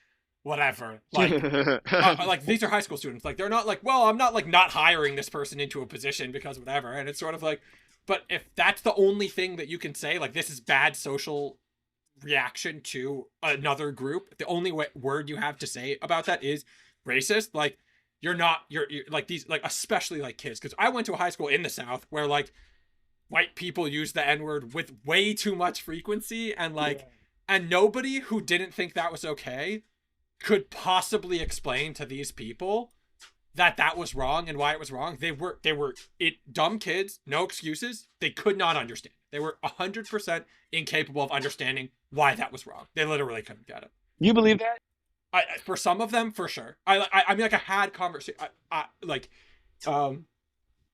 whatever. Like, these are high school students. Like, they're not like, well, I'm not like not hiring this person into a position because whatever. And it's sort of like, but if that's the only thing that you can say, like, this is bad social reaction to another group, the only word you have to say about that is racist. Like, you're like, these, like, especially like kids, because I went to a high school in the South where like white people use the n-word with way too much frequency, and like,
Yeah.
and nobody who didn't think that was okay could possibly explain to these people that that was wrong and why it was wrong. They were it dumb kids, no excuses. They could not understand. They were 100% incapable of understanding why that was wrong. They literally couldn't get it.
You believe that?
For some of them, for sure. I mean, like, I had conversation, like, um,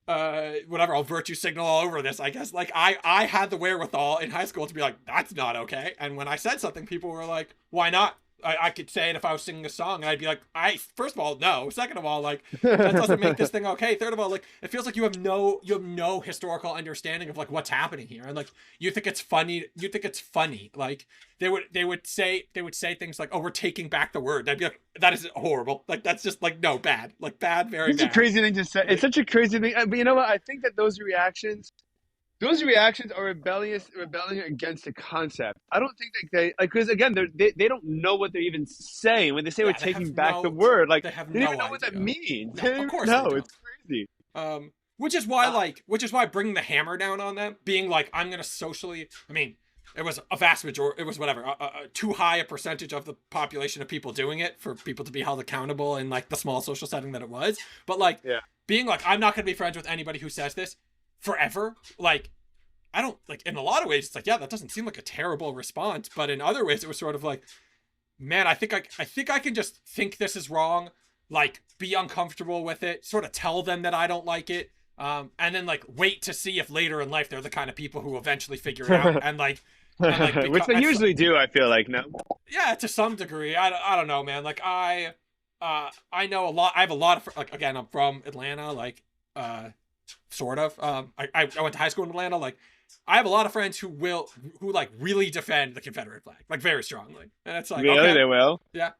whatever. I'll virtue signal all over this, I guess. Like, I had the wherewithal in high school to be like, that's not okay. And when I said something, people were like, why not? I could say it if I was singing a song, and I'd be like, first of all, no. Second of all, like, that doesn't make this thing okay. Third of all, like, it feels like you have no historical understanding of like what's happening here, and like you think it's funny. Like, they would say things like, oh, we're taking back the word. I'd be like, that is horrible. Like, that's just like, no, bad. Like, bad, very
It's a
bad.
crazy thing to say.
Like,
It's such a crazy thing. But you know what? I think that those reactions are rebelling against the concept. I don't think that because again, they don't know what they're even saying when they say we're
yeah, they
taking
have
back the
no
word. Like
they have
they don't even
no
know what that
idea.
means. They
No,
don't
of
even
course they
know.
don't.
It's crazy.
Um, which is why bringing the hammer down on them, being like, I'm gonna socially. I mean, it was a vast majority. It was whatever, too high a percentage of the population of people doing it for people to be held accountable in like the small social setting that it was. But like,
Yeah.
being like, I'm not gonna be friends with anybody who says this forever. Like, I don't like. In a lot of ways, it's like, yeah, that doesn't seem like a terrible response. But in other ways, it was sort of like, man, I think I can just think this is wrong, like, be uncomfortable with it, sort of tell them that I don't like it, and then like wait to see if later in life they're the kind of people who eventually figure it out, and like
Which
because
they usually do. I feel like no.
yeah, to some degree. I don't know, man. Like, I know a lot. I have a lot of, like, again, I'm from Atlanta, like, sort of. I went to high school in Atlanta. Like, I have a lot of friends who like really defend the Confederate flag, like, very strongly, and it's like,
Really,
okay,
they will.
yeah,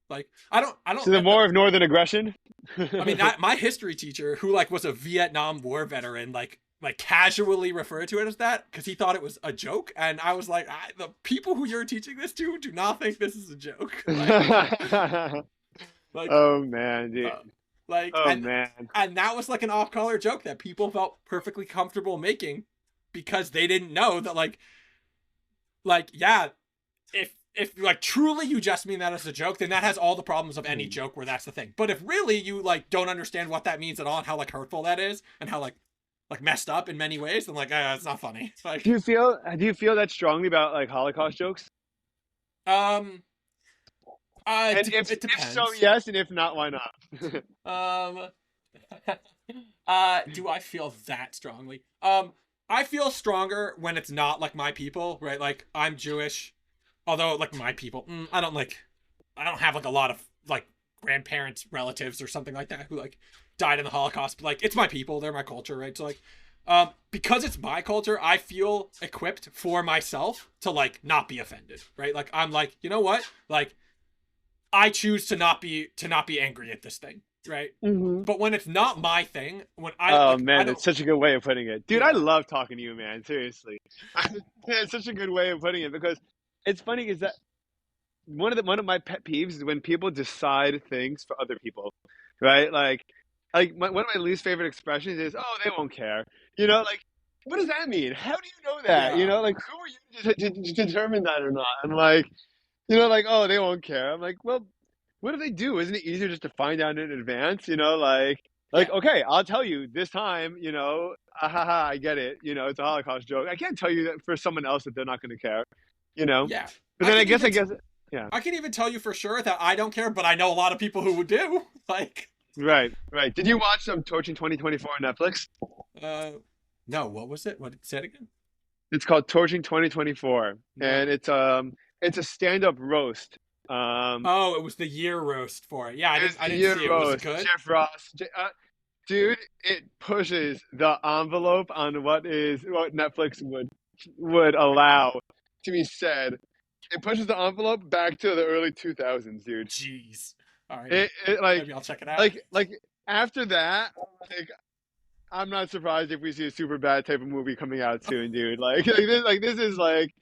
like, I don't.
So the more of northern aggression.
I mean, that my history teacher, who like was a Vietnam War veteran, like casually referred to it as that because he thought it was a joke, and I was like, the people who you're teaching this to do not think this is a joke. Like,
Oh man, dude.
uh, like,
Oh
and
man.
and that was like an off-color joke that people felt perfectly comfortable making because they didn't know that, like, yeah, if like truly you just mean that as a joke, then that has all the problems of any joke where that's the thing. But if really you like don't understand what that means at all and how like hurtful that is and how like messed up in many ways, then like, it's not funny.
Do
Like,
you feel that strongly about like Holocaust jokes?
um,
And
it
if so,
depends.
yes, and if not, why not?
Um, do I feel that strongly? I feel stronger when it's not like my people, right? Like, I'm Jewish, although like my people, I don't have like a lot of like grandparents, relatives, or something like that who like died in the Holocaust. But like, it's my people, they're my culture, right? So like, because it's my culture, I feel equipped for myself to like not be offended, right? Like, I'm like, you know what? Like, I choose to not be angry at this thing, right?
Hmm.
But when it's not my thing, when
Oh
I
man,
don't,
that's such a good way of putting it, dude. I
yeah,
love talking to you, man. Seriously, it's such a good way of putting it because it's funny is that one of my pet peeves is when people decide things for other people, right? One of my least favorite expressions is, "Oh, they won't care." Like what does that mean? How do you know that?
yeah,
Like who are you to determine that or not? And like, oh, they won't care. I'm like, well, what if they do? Isn't it easier just to find out in advance?
yeah,
Okay, I'll tell you this time. I get it. It's a Holocaust joke. I can't tell you that for someone else that they're not going to care. You know,
yeah.
but
I
then
can
I
even
guess, yeah.
I can even tell you for sure that I don't care, but I know a lot of people who would do. Like,
Right, right. Did you watch Torching 2024 on Netflix?
uh, no, what was it? What did it say it again?
It's called Torching 2024, and
No.
it's a stand-up roast.
Oh, it was the year roast for it. Yeah, I
It's
didn't I
the
didn't
year
see it. Was it
roast.
good?
Jeff Ross, dude, it pushes the envelope on what Netflix would allow to be said. It pushes the envelope back to the early 2000s, dude.
Jeez. All right,
It
maybe I'll check it out.
like after that, like I'm not surprised if we see a super bad type of movie coming out soon, dude. This is like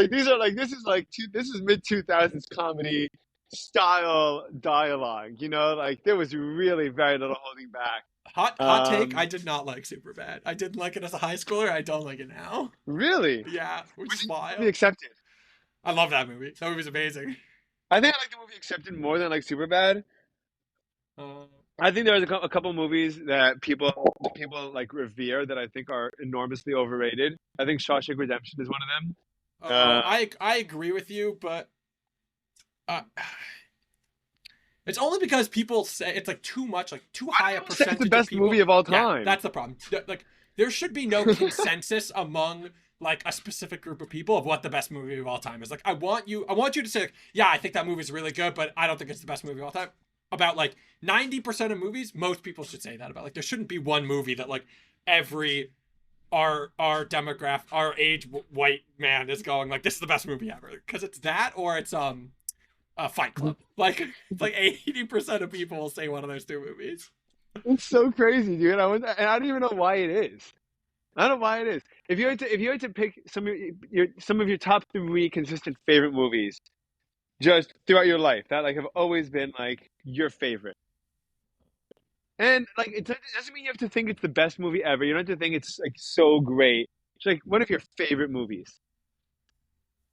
these are like this is mid 2000s comedy style dialogue. Like there was really very little holding back.
Hot take. I
Um,
did not like Superbad. I didn't like it as a high schooler. I don't like it now.
really,
Yeah, which
but
is
the movie
wild.
accepted.
I love that movie. That movie's amazing.
I think I like the movie accepted more than like Superbad. I think there's a couple movies that people like revere that I think are enormously overrated. I think Shawshank Redemption is one of them.
Oh, I agree with you, but uh, it's only because people say it's like too much, like too
Why do
high a
people say it's the
percentage of
best movie
people.
of all
Yeah,
time?
that's the problem. Like there should be no consensus among like a specific group of people of what the best movie of all time is. Like I want you to say like, yeah, I think that movie's really good, but I don't think it's the best movie of all time. About like 90% of movies, most people should say that about. Like there shouldn't be one movie that like every our demographic, our age white man is going like this is the best movie ever because it's that or it's Fight Club. Like it's like 80% of people will say one of those two movies.
It's so crazy, dude. And I don't even know why it is. I don't know why it is. If you had to pick some of your top three consistent favorite movies just throughout your life that like have always been like your favorite, and like it doesn't mean you have to think it's the best movie ever. You don't have to think it's like so great. It's like one of your favorite movies.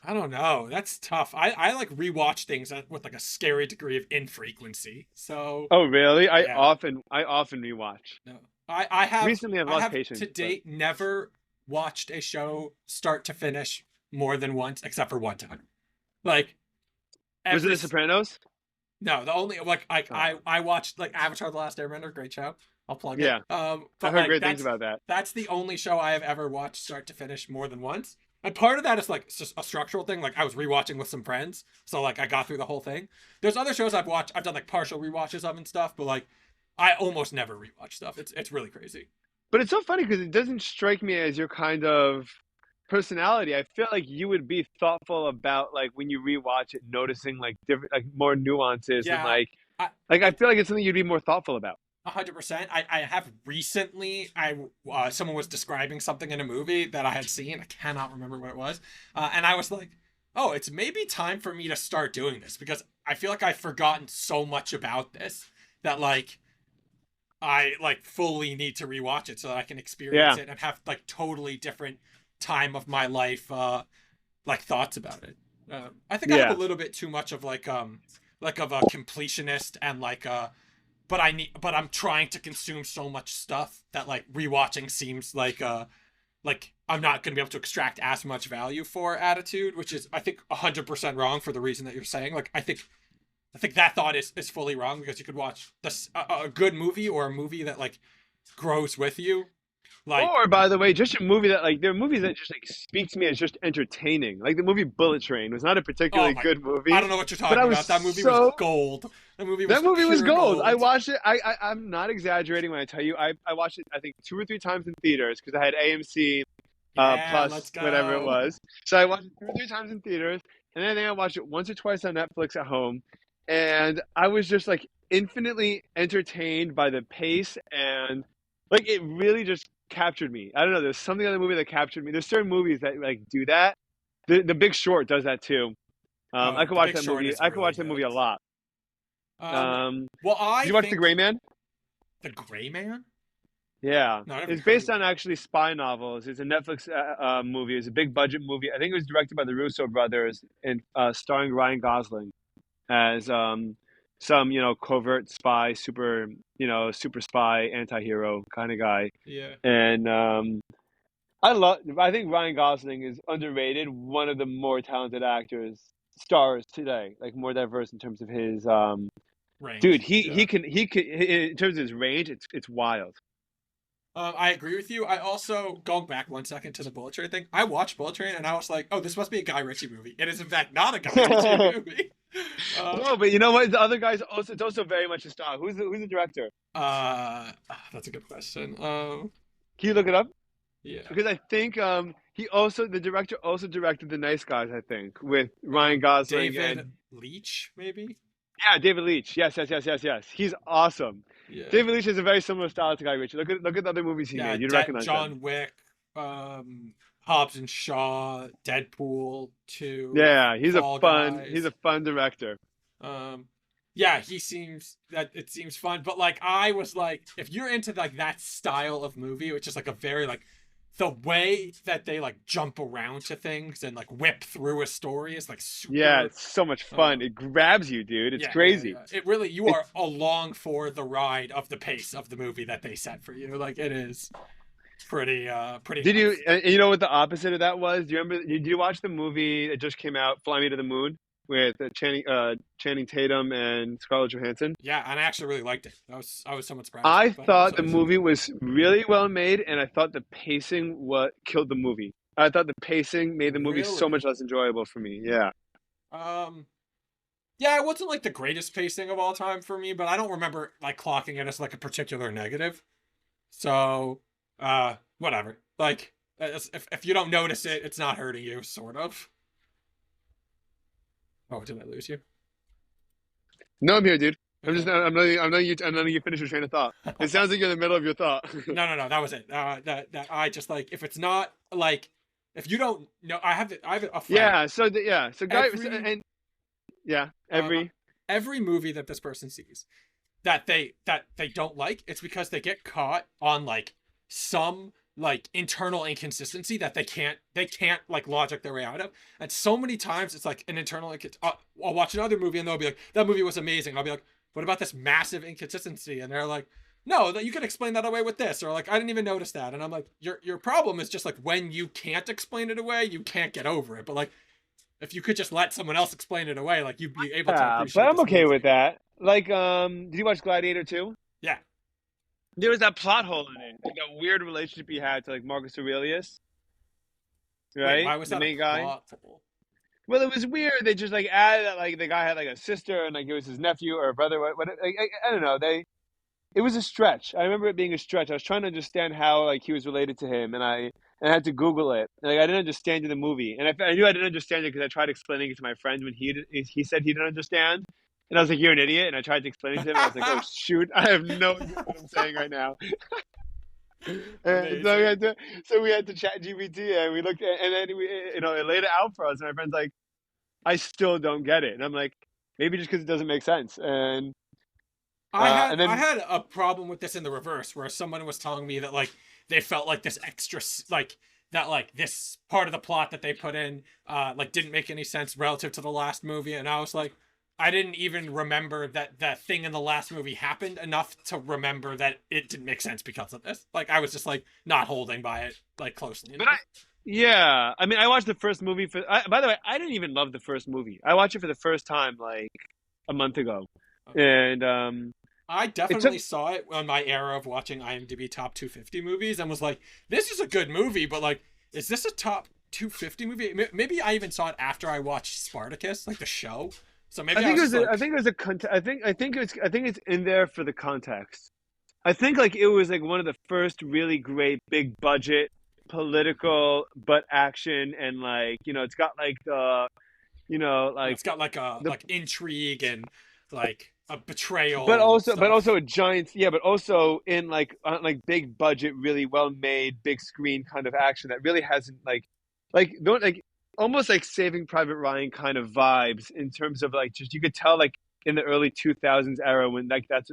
I don't know. That's tough. I like rewatch things with like a scary degree of infrequency. So
Oh, really?
yeah,
I often rewatch.
no. I
Recently, I've
I
lost
have to
patience, but
date never watched a show start to finish more than once, except for one time. Like
was it
every
The Sopranos?
no, the only like
Oh,
I watched like Avatar: The Last Airbender, great show. I'll plug it.
yeah, I
But
heard
like
great things about that.
that's the only show I have ever watched start to finish more than once. And part of that is like it's just a structural thing. Like I was rewatching with some friends, so like I got through the whole thing. There's other shows I've watched. I've done like partial rewatches of and stuff, but like I almost never rewatch stuff. It's really crazy.
But it's so funny because it doesn't strike me as your kind of personality. I feel like you would be thoughtful about like when you rewatch it, noticing like different, like more nuances and
Yeah, I
like I
I
feel like it's something you'd be more thoughtful about.
100%. I have recently. I someone was describing something in a movie that I had seen. I cannot remember what it was, and I was like, "Oh, it's maybe time for me to start doing this because I feel like I've forgotten so much about this that like I like fully need to rewatch it so that I can experience
Yeah,
it and have like totally different time of my life, like thoughts about it. I think I have a
yeah,
little bit too much of like of a completionist and like but I'm trying to consume so much stuff that like rewatching seems like I'm not going to be able to extract as much value for attitude, which is I think 100% wrong for the reason that you're saying. Like I think that thought is fully wrong because you could watch this a good movie or a movie that like grows with you. Like
or by the way, just a movie that like there are movies that just like speak to me as just entertaining. Like the movie Bullet Train was not a
oh
particularly
my,
good
I
movie,
don't know what you're
but
talking
I was
about. That movie was
so
gold. That movie was
that movie was
pure
gold. I
gold.
watched it. I'm not exaggerating when I tell you I watched it. I think two or three times in theaters because I had AMC
Yeah, let's
plus whatever it
go.
was. So I watched it two or three times in theaters, and then I think I watched it once or twice on Netflix at home, and I was just like infinitely entertained by the pace and like it really just captured me. I don't know. There's something in the movie that captured me. There's certain movies that like do that. The Big Short does that too. I
Oh,
could
The
watch
Big
that
Short
movie.
is
I could
really
watch that movie
good.
a lot.
Um,
Um,
well,
did
I
you watch The Gray
think
Man?
The Gray Man.
Yeah,
No, I never
it's
heard
based
of
on
it.
actually spy novels. It's a Netflix movie. It's a big budget movie. I think it was directed by the Russo brothers and starring Ryan Gosling as some covert spy, super spy, anti-hero kind of guy.
Yeah.
And I think Ryan Gosling is underrated. One of the more talented stars today, like more diverse in terms of his dude.
Range.
He
Yeah.
can in terms of his range. It's wild.
I agree with you. I also going back 1 second to the Bullet Train thing. I watched Bullet Train and I was like, "Oh, this must be a Guy Ritchie movie." It is in fact not a Guy Ritchie movie. Uh,
No, but you know what? The other guys also it's also very much a star. Who's the director?
that's a good question.
Can you look it up?
Yeah.
Because I think the director also directed The Nice Guys. I think with Ryan Gosling
David
and
Leitch, maybe.
yeah, David Leitch. Yes, yes, yes, yes, yes. He's awesome.
Yeah.
David Leitch has a very similar style to Guy Ritchie. Look at the other movies he
Yeah.
made. You'd recognize them.
John Wick, Hobbs and Shaw, Deadpool 2,
Yeah,
Fall
he's
Guys.
a fun director.
Um, yeah, he seems that it seems fun, but like I was like, if you're into like that style of movie, which is like a very like the way that they like jump around to things and like whip through a story is like
Yeah,
super.
it's so much
Uh,
fun. It grabs you, dude. It's
yeah, yeah,
crazy.
yeah. It really, you are
It's
along for the ride of the pace of the movie that they set for you. Like it is pretty
Did you
nuts.
you know what the opposite of that was? Do you remember? Did you watch the movie that just came out, Fly Me to the Moon, with Channing Tatum and Scarlett Johansson?
Yeah, and I actually really liked it. I was somewhat surprised
I
by how
thought the
it was.
movie was really well made, and I thought the pacing what killed the movie. I thought the pacing made the movie so
Really?
much less enjoyable for me. Yeah.
Um, yeah, it wasn't like the greatest pacing of all time for me, but I don't remember like clocking it as like a particular negative. So, whatever. Like, if you don't notice it, it's not hurting you, sort of. Oh, did I lose you?
No, I'm here, dude.
Okay.
I'm letting you finish your train of thought. It sounds like you're in the middle of your thought.
No, no, no. That was it. That I just like if it's not like if you don't know, I have a friend.
Yeah. So
Every
and yeah,
uh
every
every movie that this person sees that they don't like, it's because they get caught on like some like internal inconsistency that they can't like logic their way out of. And so many times it's like an internal I'll watch another movie and they'll be like, that movie was amazing. I'll be like, what about this massive inconsistency? And they're like, no, that you can explain that away with this, or like I didn't even notice that. And I'm like, your problem is just like when you can't explain it away, you can't get over it. But like if you could just let someone else explain it away, like you'd be able to
yeah, but
appreciate
I'm
this
okay with
movie.
that. Like, did you watch Gladiator 2?
Yeah.
There was that plot hole in it, like that weird relationship he had to like Marcus Aurelius,
Wait,
right?
why was
The
that a
main guy.
plot hole?
Well, it was weird. They just like added that like the guy had like a sister and like it was his nephew or brother. Like, I don't know. It was a stretch. I remember it being a stretch. I was trying to understand how like he was related to him, and I had to Google it. Like I didn't understand in the movie, and I knew I didn't understand it because I tried explaining it to my friend when he said he didn't understand, and I was like, "You're an idiot," and I tried to explain it to him, and I was like, "Oh shoot, I have no idea what I'm saying right now." And
Amazing.
so we had to chat GPT, and we looked at, and then it laid it out for us, and my friend's like, "I still don't get it," and I'm like, "Maybe just because it doesn't make sense,"
I had
and
I
then
had a problem with this in the reverse, where someone was telling me that like they felt like this extra like that like this part of the plot that they put in like didn't make any sense relative to the last movie, and I was like, I didn't even remember that that thing in the last movie happened enough to remember that it didn't make sense because of this. Like I was just like not holding by it like closely
But I,
enough.
yeah, I mean, I watched the first movie by the way, I didn't even love the first movie. I watched it for the first time like a month ago, and
I
it took.
definitely saw it on my era of watching IMDb top 250 movies and was like, this is a good movie, but like, is this a top 250 movie? Maybe I even saw it after I watched Spartacus, like the show. So maybe I was just
I
like,
think it was a I think it's in there for the context. I think like it was like one of the first really great big budget political but action and like it's got like the like
it's got like a
the
like intrigue and like a betrayal and
but also
stuff.
a giant but also in like big budget really well made big screen kind of action that really hasn't don't like almost like Saving Private Ryan kind of vibes in terms of like just you could tell like in the early 2000s era when that's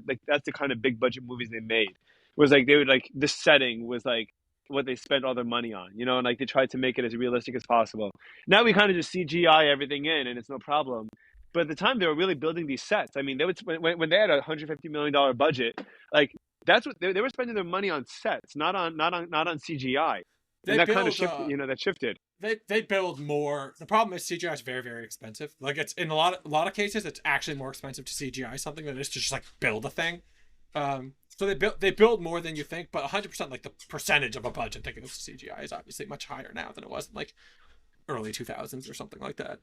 the kind of big budget movies they made was like they would like the setting was like what they spent all their money on and like they tried to make it as realistic as possible. Now we kind of just CGI everything in and it's no problem, but at the time, they were really building these sets. I mean, they would when they had $150 million budget, like that's what they were spending their money on sets, not on CGI,
They
and that kind of
build
shifted. That shifted.
they build more. The problem is CGI is very very expensive. Like it's in a lot of cases it's actually more expensive to CGI something than it is to just like build a thing. So they build more than you think, but 100% like the percentage of a budget that goes to CGI is obviously much higher now than it was in like early 2000s or something like that.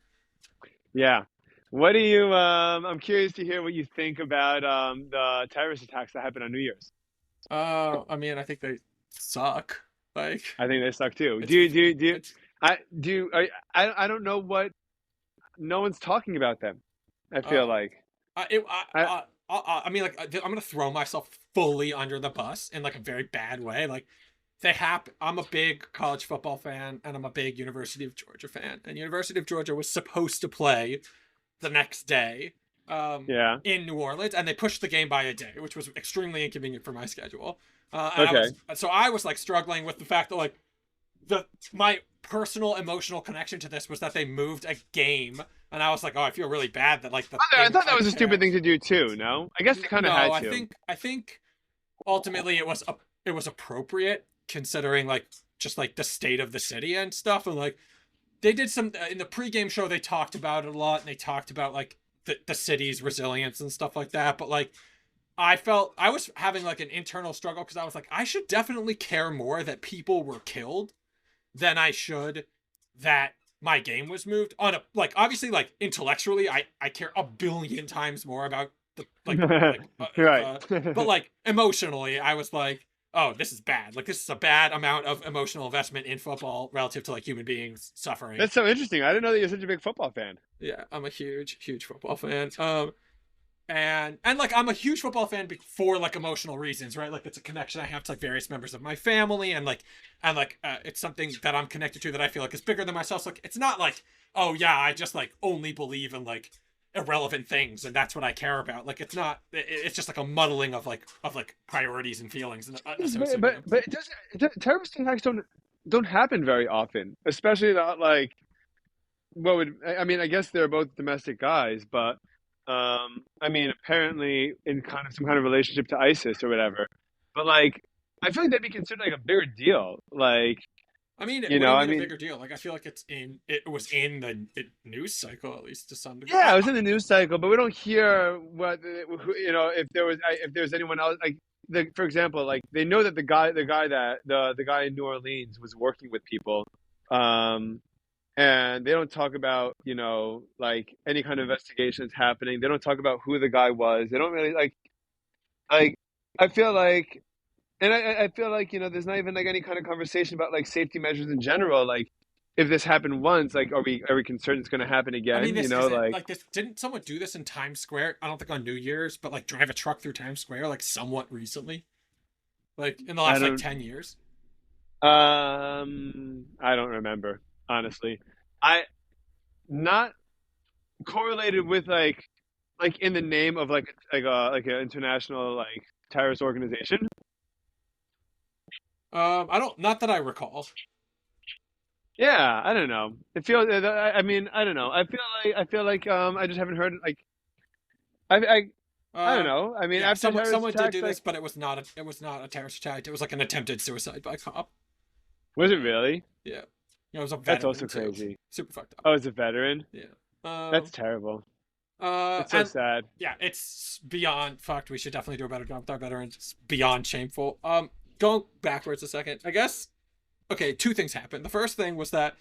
Yeah. What do you? I'm curious to hear what you think about the terrorist attacks that happened on New Year's.
I mean, I think they suck. Like
I think they suck too.
it's it's
I do. I don't know what. No one's talking about them. I feel
uh
like.
I it,
I
I mean like I'm gonna throw myself fully under the bus in like a very bad way. Like they happen. I'm a big college football fan and I'm a big University of Georgia fan. And University of Georgia was supposed to play the next day
yeah.
in New Orleans, and they pushed the game by a day, which was extremely inconvenient for my schedule. And
Okay.
I was like struggling with the fact that like the my personal emotional connection to this was that they moved a game, and I was like, oh, I feel really bad that like the
I
thing
thought that
I
was a stupid thing
picked.
to do too. No, I guess they kind of
No,
had
I
to.
think I think ultimately it was appropriate considering like just like the state of the city and stuff, and like they did some in the pregame show. They talked about it a lot, and they talked about like the city's resilience and stuff like that. But like I felt I was having like an internal struggle because I was like, I should definitely care more that people were killed than I should that my game was moved. On a like obviously like intellectually, I care a billion times more about the
Right.
but like emotionally, I was like, oh, this is bad. Like this is a bad amount of emotional investment in football relative to like human beings suffering.
That's so interesting. I didn't know that you're such a big football fan.
Yeah, I'm a huge football fan. And like I'm a huge football fan for like emotional reasons, right? Like it's a connection I have to like various members of my family, and like it's something that I'm connected to that I feel like is bigger than myself. So like it's not like, oh yeah, I just like only believe in like irrelevant things and that's what I care about. Like it's not. It's just like a muddling of like priorities and feelings and
But
associated with
but
them.
but terrorist attacks don't happen very often, especially not like what would I mean? I guess they're both domestic guys, but I mean, apparently in kind of some kind of relationship to ISIS or whatever. But like, I feel like that'd be considered like a bigger deal. Like,
I mean,
you
what do
know,
you
I
mean a
mean,
bigger deal? Like I feel like it was in the news cycle at least to some degree.
yeah, it was in the news cycle, but we don't hear what you know if there was anyone else like. For example, like they know that the guy in New Orleans was working with people, um, and they don't talk about like any kind of investigations happening. They don't talk about who the guy was. They don't really like. I feel like, and I feel like there's not even like any kind of conversation about like safety measures in general. Like, if this happened once, like, are we concerned it's going to happen
I mean,
again?
this isn't like this. Didn't someone do this in Times Square? I don't think on New Year's, but like drive a truck through Times Square, like somewhat recently, like in the
I
last like
don't.
10 years.
I don't remember honestly. I not correlated with like in the name of like an international like terrorist organization.
I don't. Not that I recall.
Yeah, I don't know. It feels. I mean, I don't know. I feel like I just haven't heard like I I don't
Uh,
know. I mean,
yeah,
after
someone
terrorist
someone did
attacks,
do
like
this, but it was not a terrorist attack. It was like an attempted suicide by a cop.
was it really?
Yeah, it was a
That's
veteran
also
too.
crazy.
Super fucked up.
Oh, it's a veteran.
Yeah.
That's terrible. It's so
And
sad.
yeah, it's beyond fucked. We should definitely do a better job with our veterans. It's beyond shameful. Going backwards a second, I guess. Okay, two things happened. The first thing was that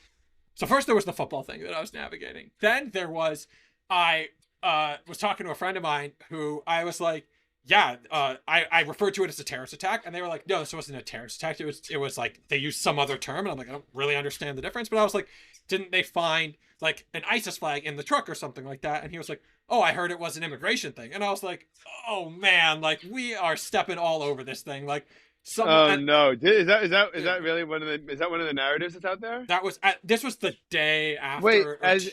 so first there was the football thing that I was navigating. Then there was I was talking to a friend of mine who I was like, yeah, I referred to it as a terrorist attack, and they were like, no, this wasn't a terrorist attack. It was like they used some other term, and I'm like, I don't really understand the difference. But I was like, didn't they find like an ISIS flag in the truck or something like that? And he was like, oh, I heard it was an immigration thing, and I was like, oh man, like we are stepping all over this thing, like someone.
Oh
And,
no! Is
yeah,
that really one of the narratives that's out there?
that was this was the day
Wait,
after
as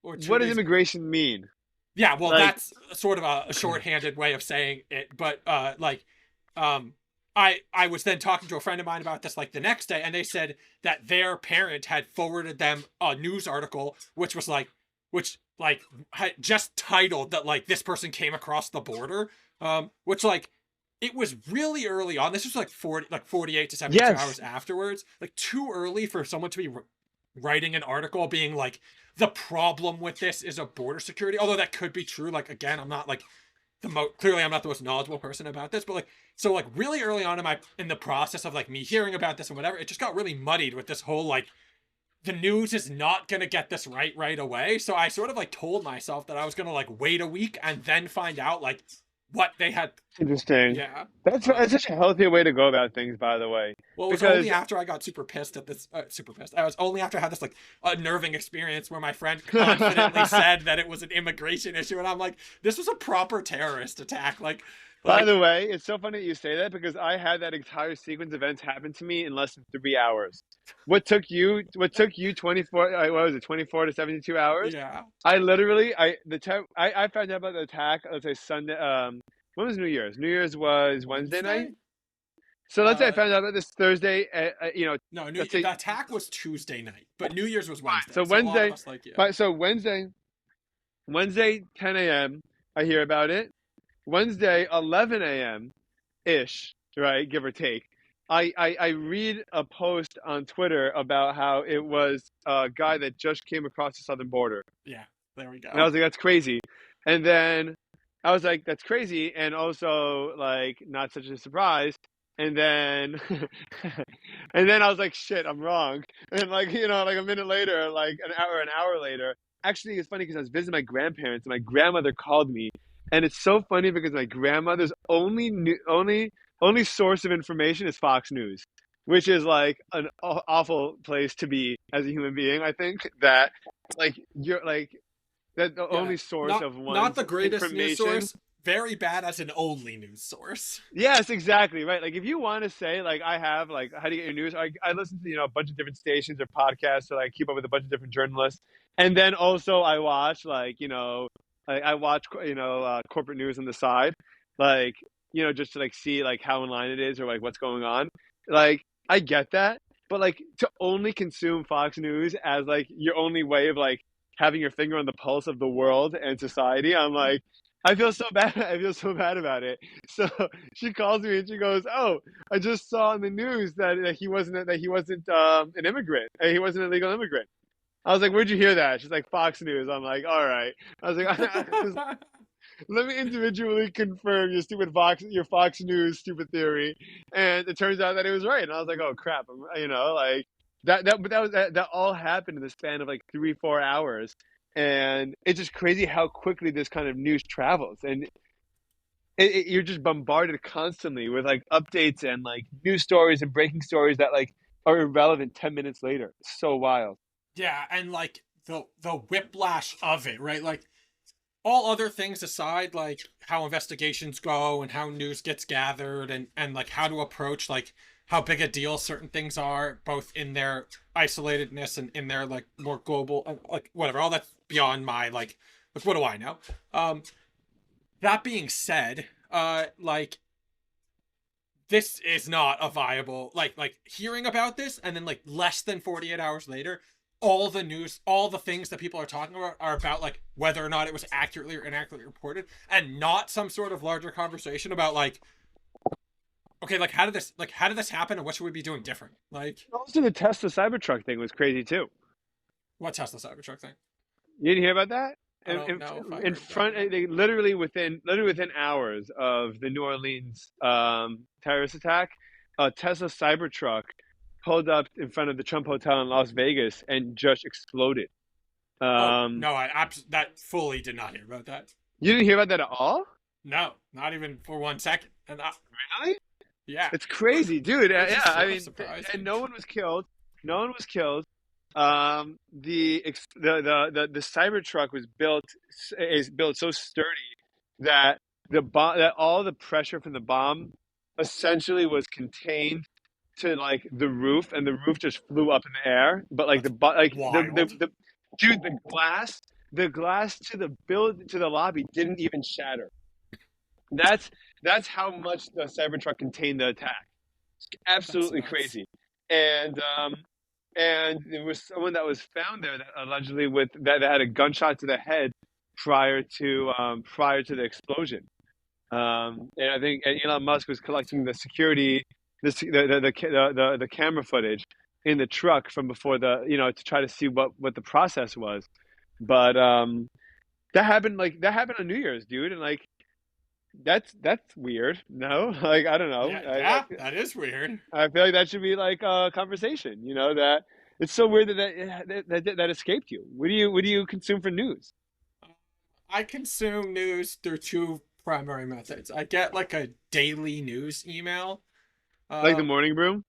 or two
what does
days.
immigration mean?
Yeah, well,
Like,
that's sort of a shorthanded way of saying it. But um, I was then talking to a friend of mine about this like the next day, and they said that their parent had forwarded them a news article, which like had just titled that like this person came across the border, which like it was really early on. This was like 48 to 72
yes.
hours afterwards, like too early for someone to be writing an article being like the problem with this is a border security, although that could be true. Like again, I'm not like clearly I'm not the most knowledgeable person about this, but like so like really early on in the process of like me hearing about this and whatever, it just got really muddied with this whole like the news is not gonna get this right away. So I sort of like told myself that I was gonna like wait a week and then find out like what they had.
Interesting.
Yeah.
That's such a healthier way to go about things, by the way.
Well, it was only
Because
after I got super pissed at this. Super pissed. I was only after I had this like unnerving experience where my friend confidently said that it was an immigration issue, and I'm like, this was a proper terrorist attack.
by
Like
the way, it's so funny that you say that because I had that entire sequence of events happen to me in less than 3 hours. What took you 24, what was it, 24 to 72 hours?
yeah,
I literally, I found out about the attack, let's say Sunday, when was New Year's? New Year's was Wednesday night?
Wednesday.
So let's say I
Uh,
found out about this Thursday.
no,
Let's
the
say
attack was Tuesday night, but New Year's was Wednesday.
so
So a lot of
Wednesday.
us like, yeah,
Right, so Wednesday 10 a.m. I hear about it. Wednesday 11 a.m. ish, right, give or take. I read a post on Twitter about how it was a guy that just came across the southern border.
yeah. There we
And I
go.
was like, that's crazy. And then I was like, that's crazy. And also, like, not such a surprise. And then, and then I was like, shit, I'm wrong. And like, like a minute later, like an hour later, actually, it's funny because I was visiting my grandparents and my grandmother called me. And it's so funny because my grandmother's only source of information is Fox News, which is like an awful place to be as a human being. I think that like you're like that the
Yeah,
only source
not
of
not
one's
the greatest news
information.
source. Very bad as an only news source.
Yes, exactly right. Like if you want to say like I have like how do you get your news? I listen to a bunch of different stations or podcasts to like keep up with a bunch of different journalists, and then also I watch I watch corporate news on the side, like just to like see like how in line it is or like what's going on. Like I get that, but like to only consume Fox News as like your only way of like having your finger on the pulse of the world and society, I'm like I feel so bad. I feel so bad about it. So she calls me and she goes, "Oh, I just saw in the news that he wasn't an immigrant. He wasn't a legal immigrant." I was like, "Where'd you hear that?" She's like, "Fox News." I'm like, "All right." I was like, "Let me individually confirm your Fox News stupid theory," and it turns out that it was right. And I was like, "Oh crap!" Like that all happened in the span of like 3 4 hours, and it's just crazy how quickly this kind of news travels, and you're just bombarded constantly with like updates and like news stories and breaking stories that like are irrelevant 10 minutes later. It's so wild.
Yeah, and like the whiplash of it, right? Like all other things aside, like how investigations go and how news gets gathered and like how to approach like how big a deal certain things are, both in their isolatedness and in their like more global, like whatever. All that's beyond my like what do I know? That being said, like this is not a viable like hearing about this and then like less than 48 hours later all the news, all the things that people are talking about are about like whether or not it was accurately or inaccurately reported, and not some sort of larger conversation about like, okay, like how did this happen and what should we be doing different? Like,
Also, the Tesla Cybertruck thing was crazy too.
what Tesla Cybertruck thing?
You didn't hear about that?
I
In,
don't
in,
know if I
in
heard about
front,
it.
they literally within hours of the New Orleans terrorist attack, a Tesla Cybertruck pulled up in front of the Trump Hotel in Las Vegas and just exploded.
Oh
Um,
no, that fully did not hear about that.
you didn't hear about that at all?
No, not even for 1 second. And
Really?
yeah,
It's crazy, dude.
which
Yeah,
is
I
sort of
mean, and
surprising.
no one was killed. No one was killed. The Cybertruck is built so sturdy that that all the pressure from the bomb essentially was contained to like the roof, and the roof just flew up in the air. But like
That's
like
wild.
the dude, the glass to the lobby didn't even shatter. That's that's how much the Cybertruck contained the attack.
That's
Absolutely
nuts.
crazy. And there was someone that was found there that allegedly that had a gunshot to the head prior to the explosion. And I think Elon Musk was collecting the security, the camera footage in the truck from before to try to see what the process was. But that happened on New Year's, dude, and like that's weird. No, like I don't know.
Yeah, yeah, that is weird.
I feel like that should be like a conversation. That it's so weird that escaped you. What do you consume for news?
I consume news through two primary methods. I get like a daily news email.
Like the
Um,
morning brew?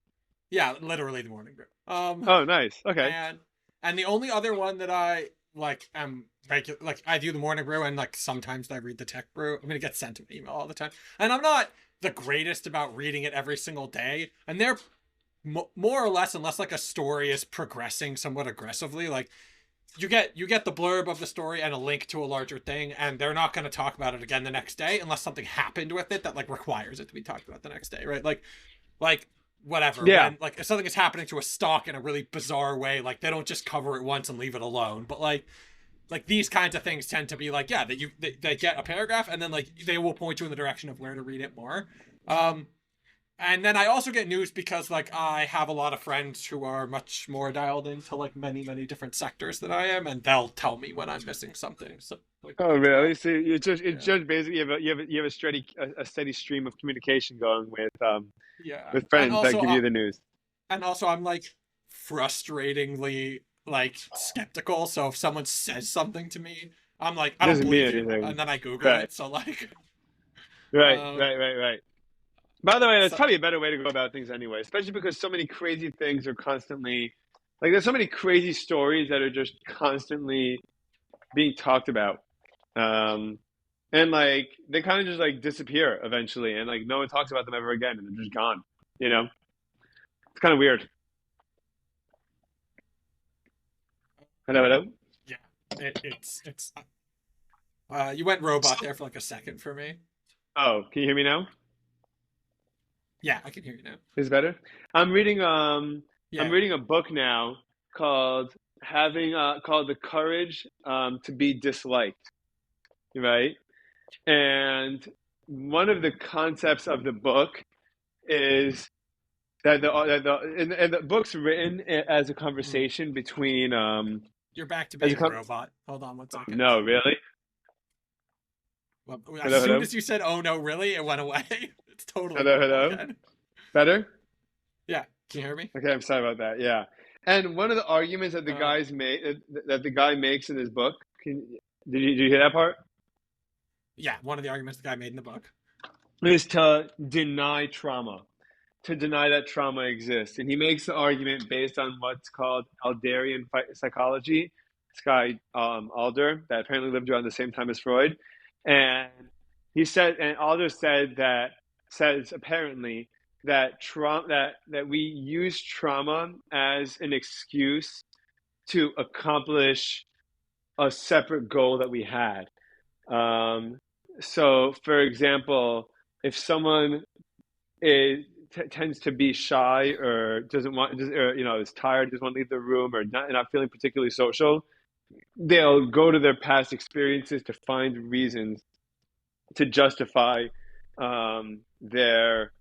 yeah, literally the morning brew.
Oh, nice. Okay.
And the only other one that I like am regular, like I do the morning brew and like sometimes I read the tech brew. I mean, it gets sent to an email all the time, and I'm not the greatest about reading it every single day. And they're more or less, unless like a story is progressing somewhat aggressively, like you get the blurb of the story and a link to a larger thing, and they're not going to talk about it again the next day unless something happened with it that like requires it to be talked about the next day, right? Like like whatever,
Yeah.
when like if something is happening to a stock in a really bizarre way, like they don't just cover it once and leave it alone. But like these kinds of things tend to be like, yeah, that they get a paragraph and then like they will point you in the direction of where to read it more. um and then I also get news because like I have a lot of friends who are much more dialed into like many different sectors than I am, and they'll tell me when I'm missing something. So like
Oh,
as
really?
well.
So it's
Yeah.
just basically you have a steady stream of communication going
Yeah.
with friends that give you the news.
And also I'm like frustratingly like skeptical. So if someone says something to me, I'm like, I don't
Doesn't mean
believe you,
anything.
and then I Google
Right.
it. So like,
Right.
um,
Right. Right. Right. By the way, that's
so
probably a better way to go about things anyway, especially because so many crazy things are constantly like there's so many crazy stories that are just constantly being talked about. Um, and like they kind of just like disappear eventually, and like no one talks about them ever again, and they're just gone. You know, it's kind of weird. Hello, hello.
yeah, it's. You went robot there for like a second for me.
Oh, can you hear me now?
Yeah, I can hear you now.
Is it better? I'm reading I'm
Yeah.
reading a book now called called The Courage to Be Disliked, right? And one of the concepts of the book is and the book's written as a
Mm.
conversation between
You're back to
as a
being
con
robot. Hold on one
oh,
second.
no, really?
Well, as
Hello,
soon
hello,
as you said, "Oh no, really," it went away. It's totally
hello,
normal
hello.
again.
Better?
Yeah, can you hear me?
Okay, I'm sorry about that. Yeah. And one of the arguments that
Uh,
the guy makes in his book, did you hear that part?
yeah, one of the arguments the guy made in the book.
Is to deny trauma, to deny that trauma exists. And he makes the argument based on what's called Alderian psychology. This guy, Alder, that apparently lived around the same time as Freud. And Alder says apparently that that we use trauma as an excuse to accomplish a separate goal that we had. Um, so, for example, if someone tends to be shy or doesn't want, or is tired, doesn't want to leave the room, or not feeling particularly social, they'll go to their past experiences to find reasons to justify their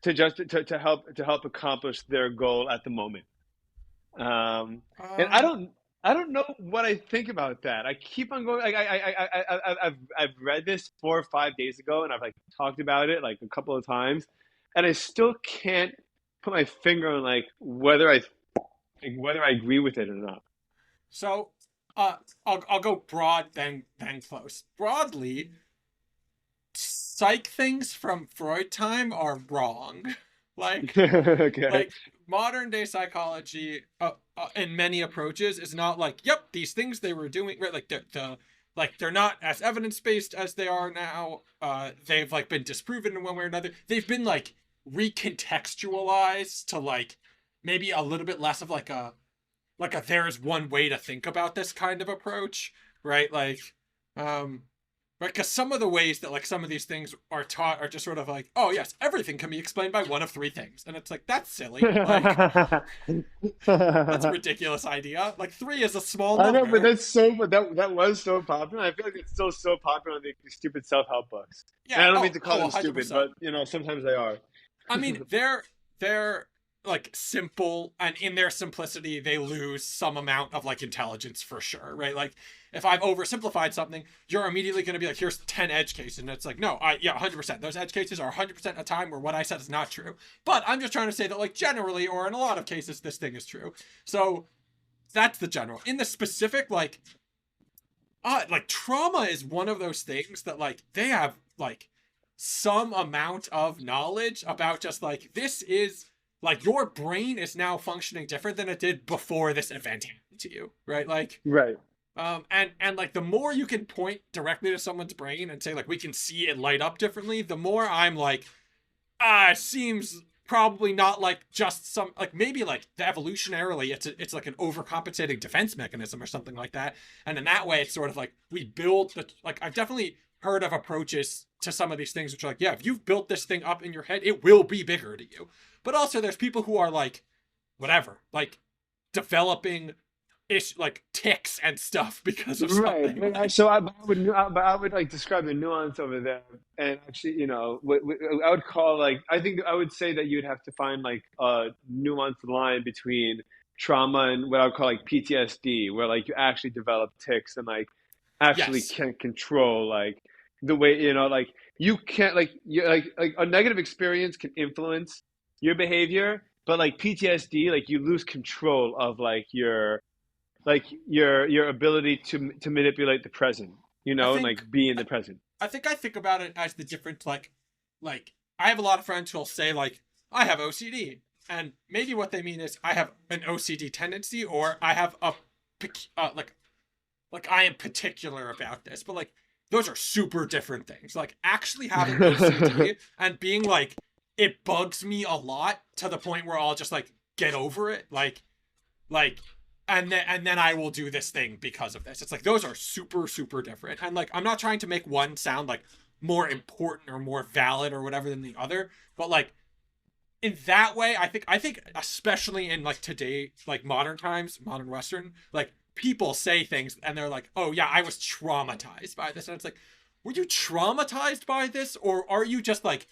to help accomplish their goal at the moment. And
Um,
I don't know what I think about that. I keep on going. Like I've read this 4 or 5 days ago, and I've like talked about it like a couple of times, and I still can't put my finger on whether I agree with it or not.
so, I'll go broad then close. Broadly, psych things from Freud time are wrong. like
Okay.
like modern day psychology, in many approaches, is not like, yep, these things they were doing, right? Like they're not as evidence based as they are now. They've like been disproven in one way or another. They've been like recontextualized to like maybe a little bit less of like a there's one way to think about this kind of approach, right? Um, right, because some of the ways that like some of these things are taught are just sort of like, oh yes, everything can be explained by one of three things, and it's like that's silly. Like that's a ridiculous idea. Like three is a small
I know, but
number.
that was so popular. I feel like it's still so popular in the stupid self help books. And
Yeah.
I don't mean
Oh,
to call
oh,
them stupid,
100%.
but sometimes they are.
I mean, they're like simple, and in their simplicity, they lose some amount of like intelligence for sure, right? Like if I've oversimplified something, you're immediately going to be like, "Here's 10 edge cases," and it's like, no, yeah, 100%. Those edge cases are 100% a time where what I said is not true. But I'm just trying to say that like generally, or in a lot of cases, this thing is true. So that's the general. In the specific, like trauma is one of those things that like they have like some amount of knowledge about, just like this is like your brain is now functioning different than it did before this event happened to you, right? Like
Right.
and like the more you can point directly to someone's brain and say like we can see it light up differently, the more I'm like, it seems probably not like just some, like maybe like the evolutionarily it's like an overcompensating defense mechanism or something like that, and in that way it's sort of like we build the, like I've definitely heard of approaches to some of these things which are like, yeah, if you've built this thing up in your head, it will be bigger to you. But also there's people who are like, whatever, like developing like ticks and stuff because of
Right.
something. Like,
But I would like describe the nuance over there, and actually, I would call like I think I would say that you'd have to find like a nuanced line between trauma and what I would call like PTSD, where like you actually develop tics and like actually
yes,
can't control like the way like you can't like you like a negative experience can influence your behavior, but like PTSD, like you lose control of your ability to manipulate the present,
I
and
think
like be in the present.
I think about it as the different like I have a lot of friends who'll say like I have OCD, and maybe what they mean is I have an OCD tendency, or I have a like I am particular about this, but like those are super different things. Like actually having OCD and being like it bugs me a lot to the point where I'll just like get over it, like and then I will do this thing because of this. It's like those are super super different, and like I'm not trying to make one sound like more important or more valid or whatever than the other, but like in that way, I think especially in like today, like modern times, modern Western, like people say things and they're like, "Oh yeah, I was traumatized by this," and it's like, were you traumatized by this, or are you just like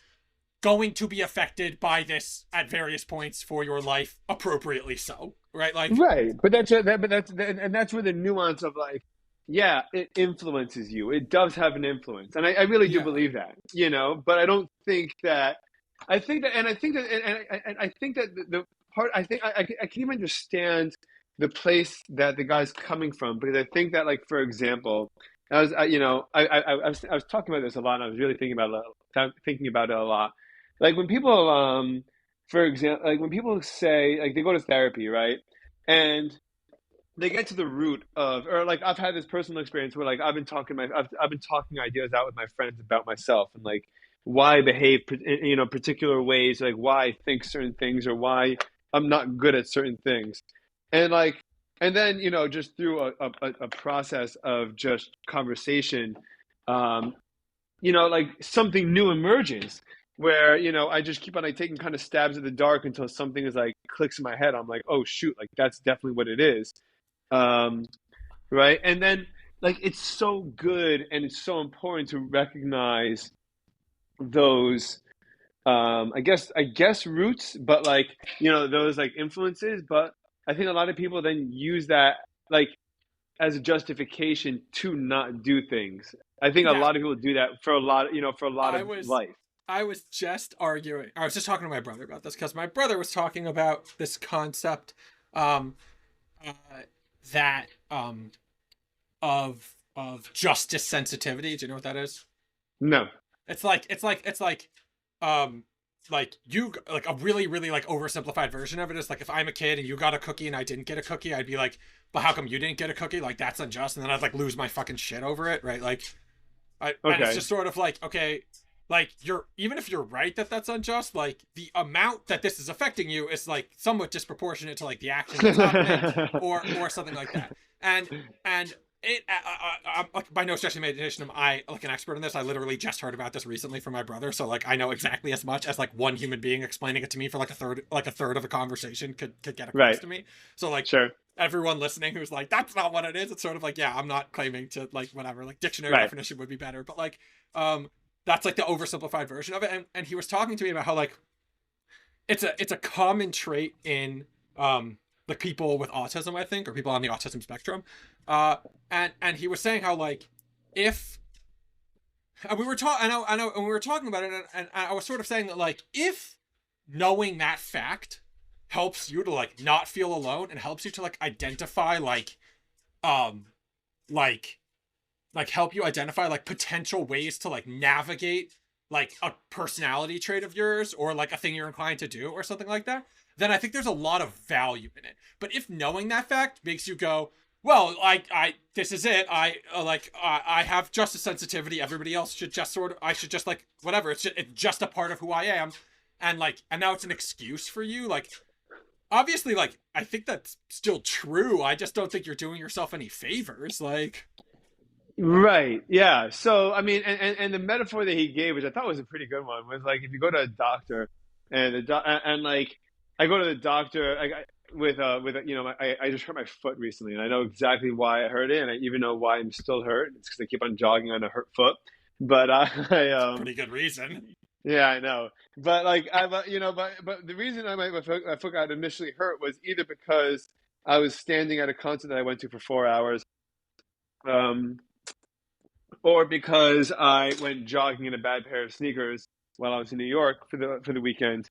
going to be affected by this at various points for your life, appropriately so, right? Like,
Right, but that's where the nuance of like, yeah, it influences you. It does have an influence, and I really do
yeah,
believe that, But I don't think that. I think that, and I think that, and I think that the part. I think I can even understand the place that the guy's coming from, because I think that, like, for example, I was, I was talking about this a lot, and I was really thinking about it a lot. Like when people, for example, like when people say, like, they go to therapy, right? And they get to the root of, or like I've had this personal experience where like I've been talking ideas out with my friends about myself, and like why I behave particular ways, like why I think certain things, or why I'm not good at certain things, and like and then just through a process of just conversation, um, like something new emerges where, I just keep on like taking kind of stabs at the dark until something is like clicks in my head. I'm like, oh shoot, like that's definitely what it is. Um, right. And then like it's so good and it's so important to recognize those I guess roots, but like, those like influences. But I think a lot of people then use that like as a justification to not do things. I think a
yeah.
lot of people do that for a lot, for a lot
I
of
was
life.
I was just arguing. I was just talking to my brother about this because my brother was talking about this concept, um, uh, that of justice sensitivity. Do you know what that is?
No.
It's like um like you like a really really like oversimplified version of it is like if I'm a kid and you got a cookie and I didn't get a cookie, I'd be like, but how come you didn't get a cookie? Like that's unjust, and then I'd like lose my fucking shit over it, right? Like and it's
Okay.
just sort of like, okay, like you're even if you're right that that's unjust, like the amount that this is affecting you is like somewhat disproportionate to like the action that's happening, or something like that. And it like by no stretch of imagination am I like an expert in this. I literally just heard about this recently from my brother, so like I know exactly as much as like one human being explaining it to me for like a third of a conversation could get across
Right.
to me. So like
Sure.
everyone listening who's like, that's not what it is, it's sort of like, yeah, I'm not claiming to like whatever, like dictionary
Right.
definition would be better, but like that's like the oversimplified version of it. And he was talking to me about how like it's a common trait in like people with autism, I think, or people on the autism spectrum. And he was saying how like if and we were talking, I know, and we were talking about it, and I was sort of saying that like if knowing that fact helps you to like not feel alone and helps you to like identify um like help you identify like potential ways to like navigate like a personality trait of yours or like a thing you're inclined to do or something like that, then I think there's a lot of value in it. But if knowing that fact makes you go, well, I this is it, I have justice sensitivity, everybody else should just sort of, I should just like whatever, it's just a part of who I am, and now it's an excuse for you, like obviously like I think that's still true. I just don't think you're doing yourself any favors, like
Right. Yeah. So, I mean, and the metaphor that he gave, which I thought was a pretty good one, was like if you go to a doctor and like I go to the doctor with I just hurt my foot recently and I know exactly why I hurt it and I even know why I'm still hurt. It's because I keep on jogging on a hurt foot. But I
It's a pretty good reason.
yeah, I know. But like but the reason my foot got initially hurt was either because I was standing at a concert that I went to for 4 hours. Um, or because I went jogging in a bad pair of sneakers while I was in New York for the weekend.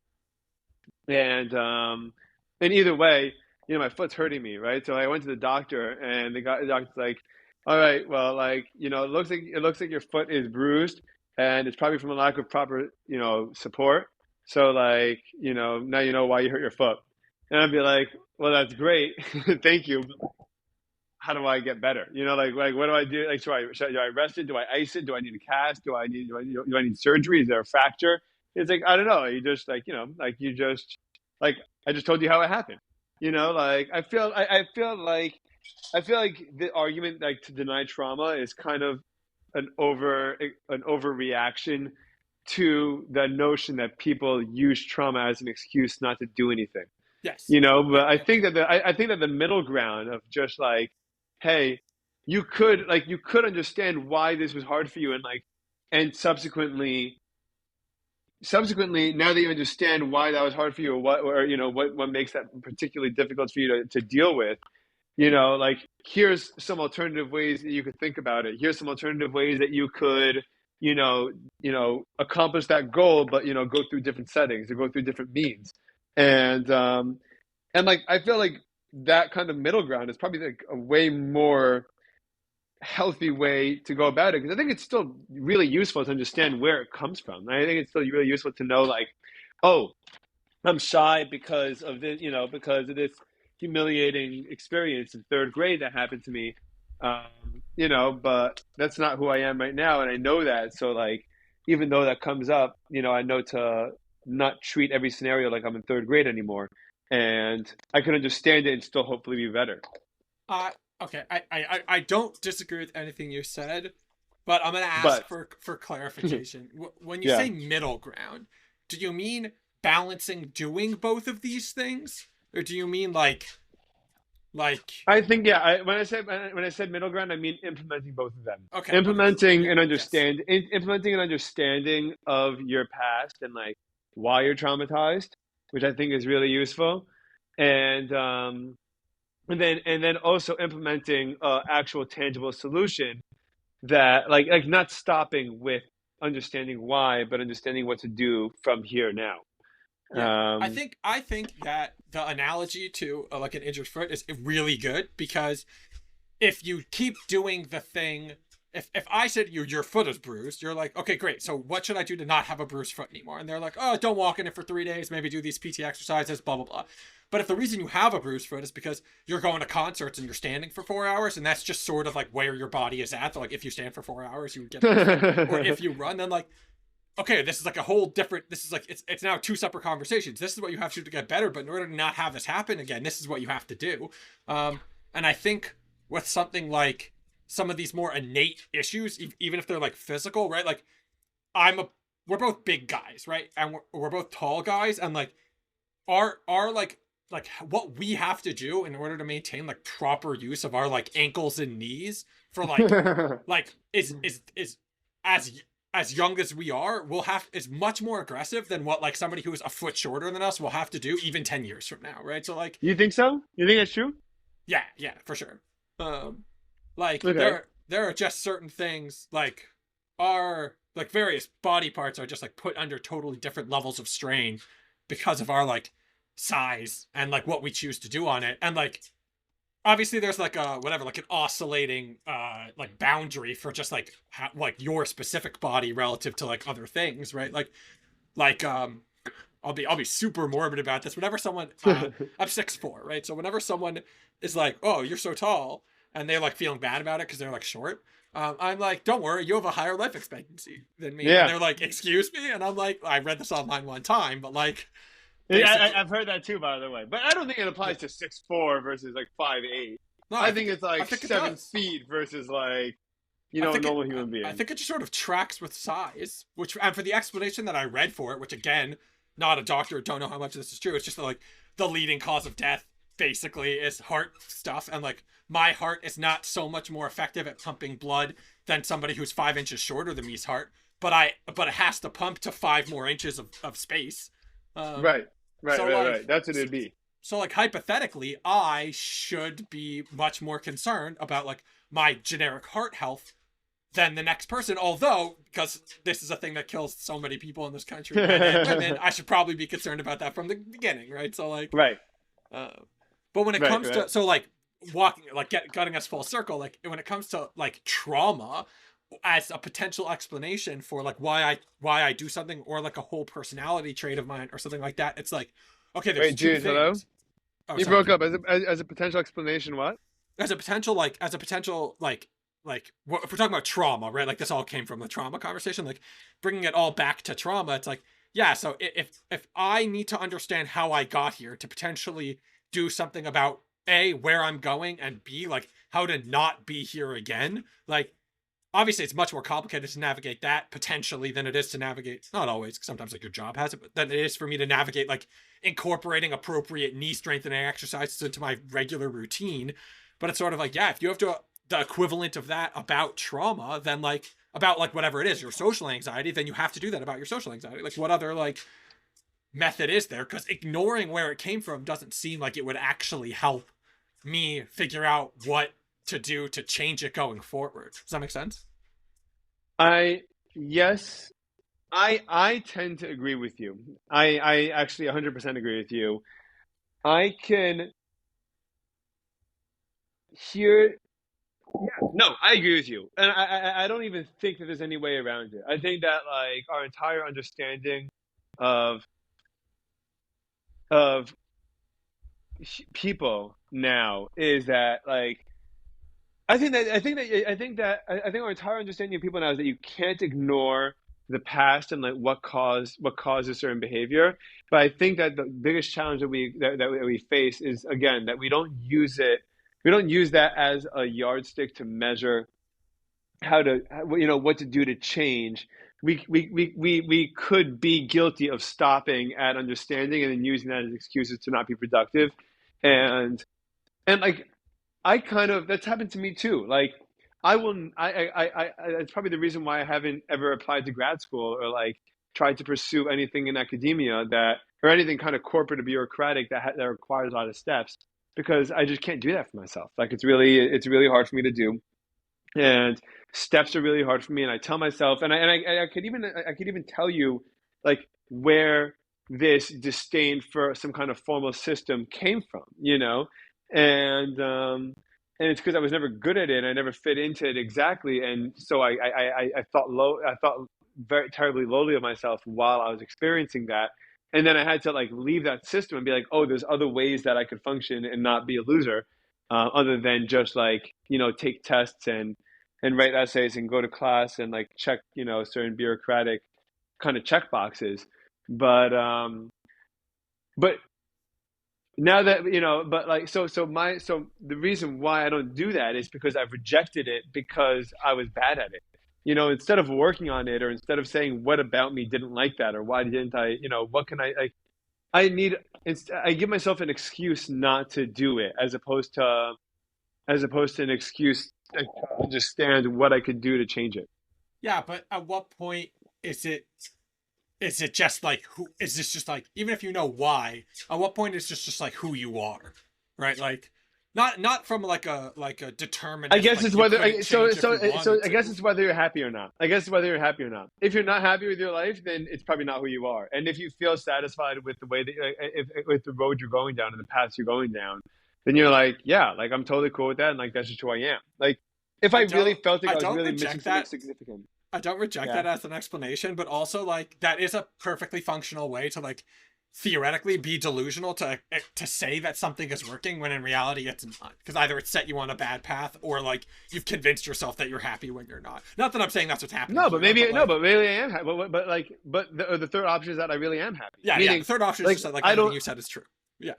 And and either way, my foot's hurting me, right? So I went to the doctor, and the doctor's like, "All right, well, like, it looks like your foot is bruised, and it's probably from a lack of proper, support. So like, now you know why you hurt your foot." And I'd be like, "Well, that's great, thank you, how do I get better? Like what do I do? Like, do I rest it? Do I ice it? Do I need a cast? Do I need surgery? Is there a fracture?" It's like, I don't know. You just like I just told you how it happened. Like I feel like the argument like to deny trauma is kind of an overreaction to the notion that people use trauma as an excuse not to do anything.
Yes.
But
Yep.
I
Yep.
think that the middle ground of just like, hey, you could understand why this was hard for you, and subsequently, now that you understand why that was hard for you, or what makes that particularly difficult for you to deal with, like, here's some alternative ways that you could think about it. Here's some alternative ways that you could, accomplish that goal, but go through different settings or go through different means. And like I feel like that kind of middle ground is probably like a way more healthy way to go about it, because I think it's still really useful to understand where it comes from. I think it's still really useful to know, like, oh, I'm shy because of this, because of this humiliating experience in third grade that happened to me. But that's not who I am right now, and I know that. So, like, even though that comes up, I know to not treat every scenario like I'm in third grade anymore, and I can understand it and still hopefully be better.
Uh, okay. I don't disagree with anything you said, but I'm gonna ask
But
for clarification. When you
yeah,
say middle ground, do you mean balancing doing both of these things, or do you mean like
I think, yeah. When I said middle ground, I mean implementing both of them.
okay, okay,
Implementing
yeah,
and
yes,
implementing an understanding of your past and like why you're traumatized, which I think is really useful, and and then also implementing actual tangible solution that like not stopping with understanding why, but understanding what to do from here now.
yeah.
Um,
I think that the analogy to like an injured foot is really good because if you keep doing the thing, if I said your foot is bruised, you're like, okay, great. So what should I do to not have a bruised foot anymore? And they're like, oh, don't walk in it for 3 days. Maybe do these PT exercises, blah blah blah. But if the reason you have a bruised foot is because you're going to concerts and you're standing for 4 hours, and that's just sort of like where your body is at. So like if you stand for 4 hours, you would get a bruised foot, or if you run, then like okay, this is like a whole different. This is like it's now two separate conversations. This is what you have to do to get better, but in order to not have this happen again, this is what you have to do. And I think with something like some of these more innate issues, even if they're like physical, right? Like I'm a we're both big guys, right? And we're both tall guys, and like our like what we have to do in order to maintain like proper use of our like ankles and knees for like is as as young as we are will have is much more aggressive than what like somebody who is a foot shorter than us will have to do even 10 years from now, right? So like
You think so? You think that's true?
yeah, yeah, for sure. Like
Okay.
there are just certain things like our like various body parts are just like put under totally different levels of strain because of our like size and like what we choose to do on it. And like obviously there's like a whatever like an oscillating like boundary for just like like your specific body relative to like other things, right? Like I'll be super morbid about this. Whenever someone I'm 6'4", right? So whenever someone is like, "Oh, you're so tall," and they're like feeling bad about it because they're like short, I'm like, "Don't worry, you have a higher life expectancy than me." And
Yeah.
they're like, "Excuse me," and I'm like, "I read this online one time, but like,
Yeah,
basically,
I've heard that too, by the way. But I don't think it
yeah."
applies to 6'4" versus like 5'8".
No,
I think it's
I
like
think it
seven
does.
feet versus like You
I
know, a
think it
normal human
I
being.
think it just sort of tracks with size, which and for the explanation that I read for it, which again, not a doctor, don't know how much of this is true. It's just like the leading cause of death basically is heart stuff, and like my heart is not so much more effective at pumping blood than somebody who's 5 inches shorter than me's heart, but it has to pump to 5 more inches of space. Um,
Right, right,
so
right,
like
right. That's what it'd be.
so like hypothetically, I should be much more concerned about like my generic heart health than the next person. Although, because this is a thing that kills so many people in this country, men and women, I should probably be concerned about that from the beginning, right? So like,
Right,
uh, but when it
right,
comes
right.
to so like walking like getting us full circle, like when it comes to like trauma as a potential explanation for like why I do something or like a whole personality trait of mine or something like that, it's like okay, there's
Wait,
two
dude, hello?
things. Oh,
You
sorry,
broke
keep
up as a potential explanation. What?
as a potential like if we're talking about trauma, right? Like this all came from the trauma conversation, like bringing it all back to trauma. It's like, yeah, so if I need to understand how I got here to potentially do something about A, where I'm going, and B, like how to not be here again, like obviously it's much more complicated to navigate that potentially than it is to navigate, not always, sometimes like your job has it, but than it is for me to navigate like incorporating appropriate knee strengthening exercises into my regular routine. But it's sort of like, yeah, if you have to the equivalent of that about trauma, then like about like whatever it is, your social anxiety, then you have to do that about your social anxiety. Like what other like method is there? Because ignoring where it came from doesn't seem like it would actually help me figure out what to do to change it going forward. Does that make sense?
I yes, I tend to agree with you. I actually 100% agree with you. I can hear. Yeah, no, I agree with you, and I don't even think that there's any way around it. I think that like our entire understanding of of people now is that like I think our entire understanding of people now is that you can't ignore the past and like what causes certain behavior. But I think that the biggest challenge that we face is again that we don't use that as a yardstick to measure how to what to do to change. We could be guilty of stopping at understanding and then using that as excuses to not be productive, and like I kind of that's happened to me too. Like I will, it's probably the reason why I haven't ever applied to grad school or like tried to pursue anything in academia that or anything kind of corporate or bureaucratic that requires a lot of steps because I just can't do that for myself. Like it's really hard for me to do, and steps are really hard for me. And I tell myself, I could even tell you like where this disdain for some kind of formal system came from, and it's because I was never good at it. I never fit into it exactly, and so I thought I thought very terribly lowly of myself while I was experiencing that. And then I had to like leave that system and be like, oh, there's other ways that I could function and not be a loser, other than just like take tests and write essays and go to class and like check certain bureaucratic kind of check boxes. But now that but like so the reason why I don't do that is because I've rejected it because I was bad at it. Instead of working on it or instead of saying what about me didn't like that or why didn't I, what can I like I need I give myself an excuse not to do it as opposed to an excuse to understand what I could do to change it.
Yeah, but at what point is it just like who is this just like even if you know why, at what point is this just like who you are? Right? Like not from like a
I
determinist,
guess
like
it's
you
whether
couldn't change if you
so
wanted
I guess
to.
it's whether you're happy or not. I guess it's whether you're happy or not. If you're not happy with your life, then it's probably not who you are. And if you feel satisfied with the way that if with the road you're going down and the path you're going down, then you're like, yeah, like I'm totally cool with that, and like that's just who I am. Like if I really felt like
I
I was
don't
really missing
reject
something
that.
significant,
I don't reject
yeah.
that as an explanation, but also like that is a perfectly functional way to like theoretically be delusional to say that something is working when in reality it's not, because either it's set you on a bad path or like you've convinced yourself that you're happy when you're not. Not that I'm saying that's what's happening
No, but
here, but like
but maybe I am happy. But the third option is that I really am happy.
yeah, the
Meaning,
third option is
like
just that like
I
everything
don't.
you said is true. Yeah.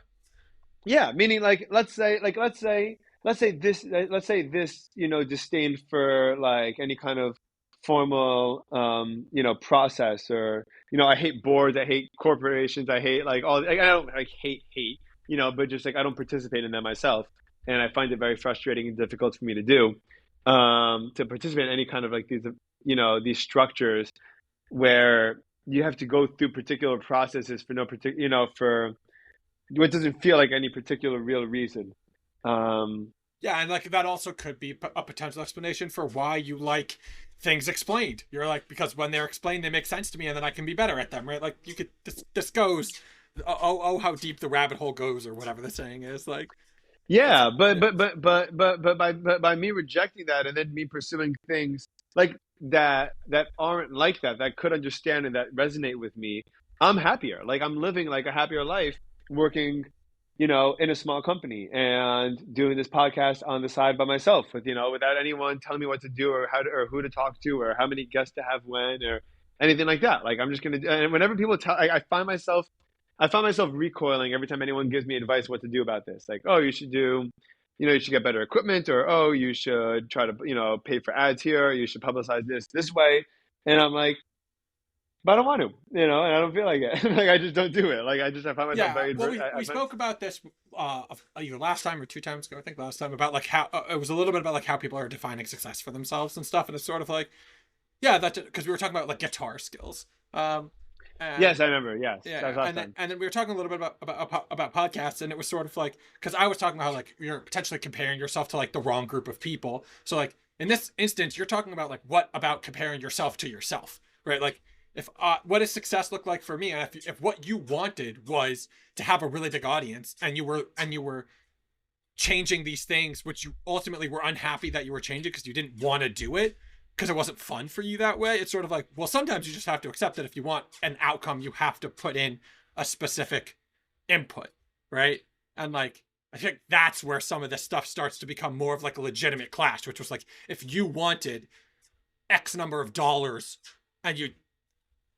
Yeah, meaning like let's say let's say this, disdain for like any kind of formal, process, or, I hate boards, I hate corporations, I hate like all, like, I don't like hate, but just like I don't participate in them myself. And I find it very frustrating and difficult for me to do, to participate in any kind of like these, these structures where you have to go through particular processes for no particular, for what doesn't feel like any particular real reason. Um,
Yeah, and like that also could be a potential explanation for why you like things explained. You're like, because when they're explained, they make sense to me, and then I can be better at them, right? Like you could this goes, oh how deep the rabbit hole goes, or whatever the saying is. Like it's
Yeah, but
yeah,
by me rejecting that and then me pursuing things like that aren't like that could understand and that resonate with me, I'm happier. Like I'm living like a happier life working, in a small company and doing this podcast on the side by myself with, without anyone telling me what to do or how to or who to talk to or how many guests to have when or anything like that. Like I'm just gonna and whenever people tell I find myself recoiling every time anyone gives me advice what to do about this. Like, oh, you should do, you should get better equipment, or oh, you should try to, pay for ads here. You should publicize this way. And I'm like, but I don't want to, and I don't feel like it. Like I just don't do it. Like I find myself
yeah.
very,
Well, we
I find,
spoke about this either last time or two times ago. I think last time about like how it was a little bit about like how people are defining success for themselves and stuff, and it's sort of like yeah, that because we were talking about like guitar skills. And
yes, I remember. Yes, that was
yeah,
last time.
and then we were talking a little bit about podcasts, and it was sort of like because I was talking about how like you're potentially comparing yourself to like the wrong group of people. So like in this instance, you're talking about like what about comparing yourself to yourself, right? Like if what does success look like for me? And if what you wanted was to have a really big audience, and you were changing these things, which you ultimately were unhappy that you were changing because you didn't want to do it because it wasn't fun for you that way. It's sort of like, well, sometimes you just have to accept that if you want an outcome, you have to put in a specific input, right? And like, I think that's where some of this stuff starts to become more of like a legitimate clash, which was like, if you wanted X number of dollars and you,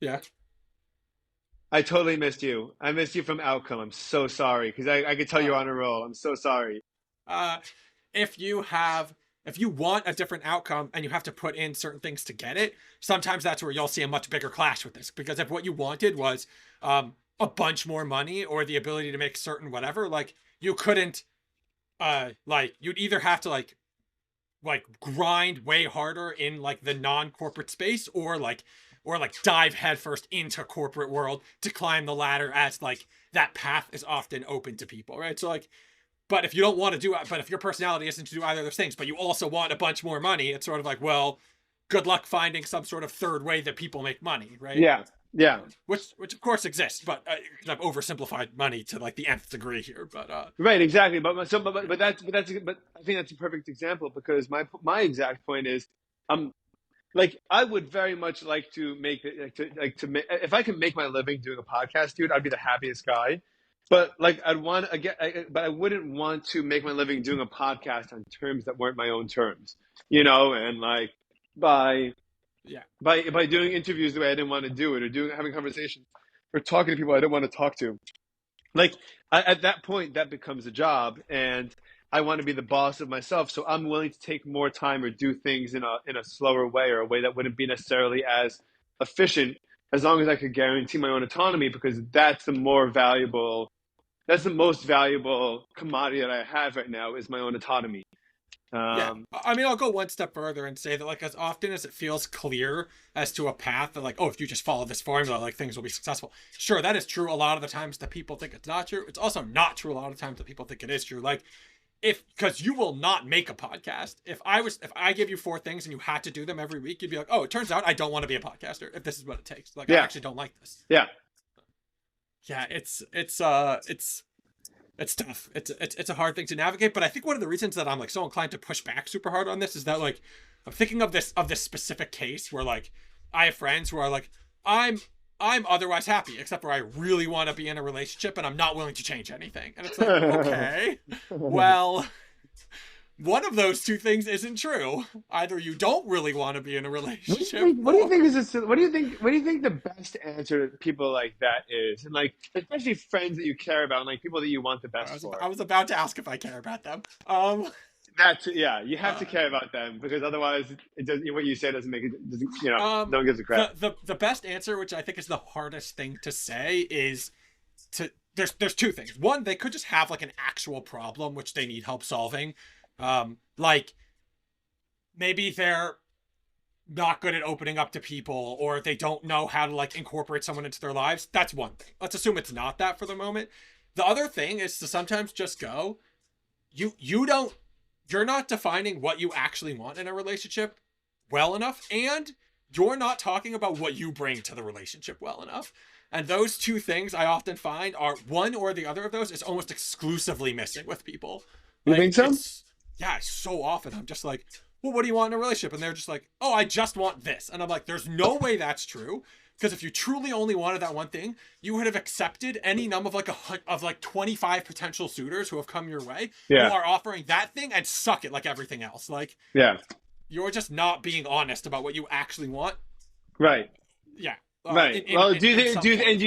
yeah,
I totally missed you. I missed you from Outcome. I'm so sorry because I could tell you're
uh,
on a roll. I'm so sorry.
uh, if you have if you want a different outcome and you have to put in certain things to get it, sometimes that's where you'll see a much bigger clash with this, because if what you wanted was a bunch more money or the ability to make certain whatever, like you couldn't like you'd either have to like grind way harder in like the non-corporate space, or like dive headfirst into corporate world to climb the ladder, as like that path is often open to people, right? So like, but if you don't want to do it, but if your personality isn't to do either of those things, but you also want a bunch more money, it's sort of like, well, good luck finding some sort of third way that people make money, right?
Yeah, yeah.
Which of course exists, but I've oversimplified money to like the nth degree here. But
Right, exactly. But I think that's a perfect example because my exact point is, um, like I would very much like to make it to make if I can make my living doing a podcast, dude, I'd be the happiest guy. But like I'd want again, but I wouldn't want to make my living doing a podcast on terms that weren't my own terms, and like by
yeah,
by doing interviews the way I didn't want to do it, or doing having conversations, or talking to people I didn't want to talk to. Like at that point, that becomes a job, and I want to be the boss of myself. So I'm willing to take more time or do things in a slower way, or a way that wouldn't be necessarily as efficient, as long as I could guarantee my own autonomy, because that's the more valuable. That's the most valuable commodity that I have right now is my own autonomy.
yeah.
Um,
I mean, I'll go one step further and say that like as often as it feels clear as to a path that like, oh, if you just follow this formula, like things will be successful. Sure, that is true a lot of the times that people think it's not true. It's also not true a lot of times that people think it is true. Like if because you will not make a podcast. If I give you four things and you had to do them every week, you'd be like, oh, it turns out I don't want to be a podcaster if this is what it takes. Like I
yeah,
actually don't like this.
yeah.
Yeah, it's tough. It's a hard thing to navigate, but I think one of the reasons that I'm like so inclined to push back super hard on this is that like I'm thinking of this specific case where like I have friends who are like I'm I'm otherwise happy except for I really want to be in a relationship and I'm not willing to change anything. And it's like, okay. Well, one of those two things isn't true. Either you don't really want to be in a
What do you
relationship
think? What do you
or
think is this? What do you think? What do you think the best answer to people like that is? And like, especially friends that you care about, and like people that you want the best for.
I was about to ask if I care about them.
That's yeah. You have to
Uh,
care about them because otherwise, it does. What you say doesn't make it. Doesn't, no
um,
one gives a crap.
the best answer, which I think is the hardest thing to say, is to there's two things. One, they could just have like an actual problem which they need help solving. Like maybe they're not good at opening up to people, or they don't know how to like incorporate someone into their lives. That's one thing. Let's assume it's not that for the moment. The other thing is to sometimes just go, you don't you're not defining what you actually want in a relationship well enough, and you're not talking about what you bring to the relationship well enough. And those two things I often find are one or the other of those is almost exclusively missing with people.
You think
Like
so?
it's yeah, so often I'm just like, well, what do you want in a relationship? And they're just like, oh, I just want this. And I'm like, there's no way that's true. Because if you truly only wanted that one thing, you would have accepted any number of like 25 potential suitors who have come your way who
Yeah.
are offering that thing and suck it like everything else. Like
Yeah.
you're just not being honest about what you actually want.
Right.
Yeah.
Right. Well, do you
In
think
some form.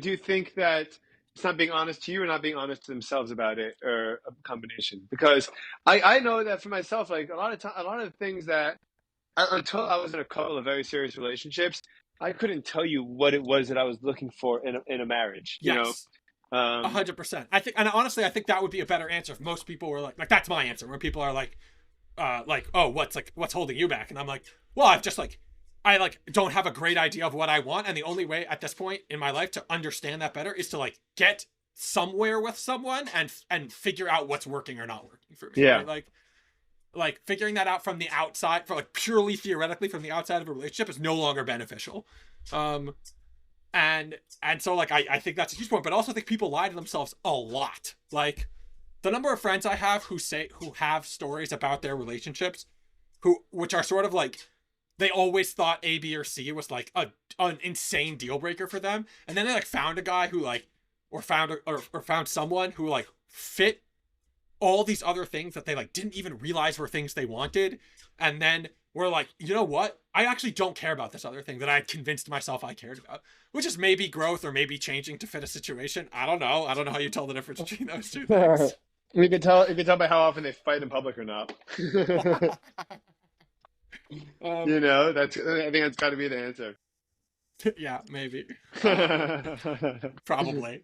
do you think that it's not being honest to you or not being honest to themselves about it or a combination? Because I know that for myself, like a lot of things that until I was in a couple of very serious relationships, I couldn't tell you what it was that I was looking for in a marriage.
Yes.
Um,
100%. I think, and honestly, I think that would be a better answer if most people were like that's my answer. Where people are like, oh, what's holding you back? And I'm like, well, I've just like, I like don't have a great idea of what I want, and the only way at this point in my life to understand that better is to like get somewhere with someone and figure out what's working or not working for me.
yeah.
Right? Like figuring that out from the outside, for like purely theoretically from the outside of a relationship, is no longer beneficial. Um, and so like I think that's a huge point, but I also think people lie to themselves a lot. Like the number of friends I have who have stories about their relationships, which are sort of like they always thought A, B, or C was like an insane deal breaker for them, and then they like found a guy who like or found someone who like fit all these other things that they like didn't even realize were things they wanted, and then we're like, you know what? I actually don't care about this other thing that I convinced myself I cared about, which is maybe growth or maybe changing to fit a situation. I don't know. I don't know how you tell the difference between those two things.
You can tell by how often they fight in public or not.
um,
I think that's got to be the answer.
yeah, maybe. Um, Probably.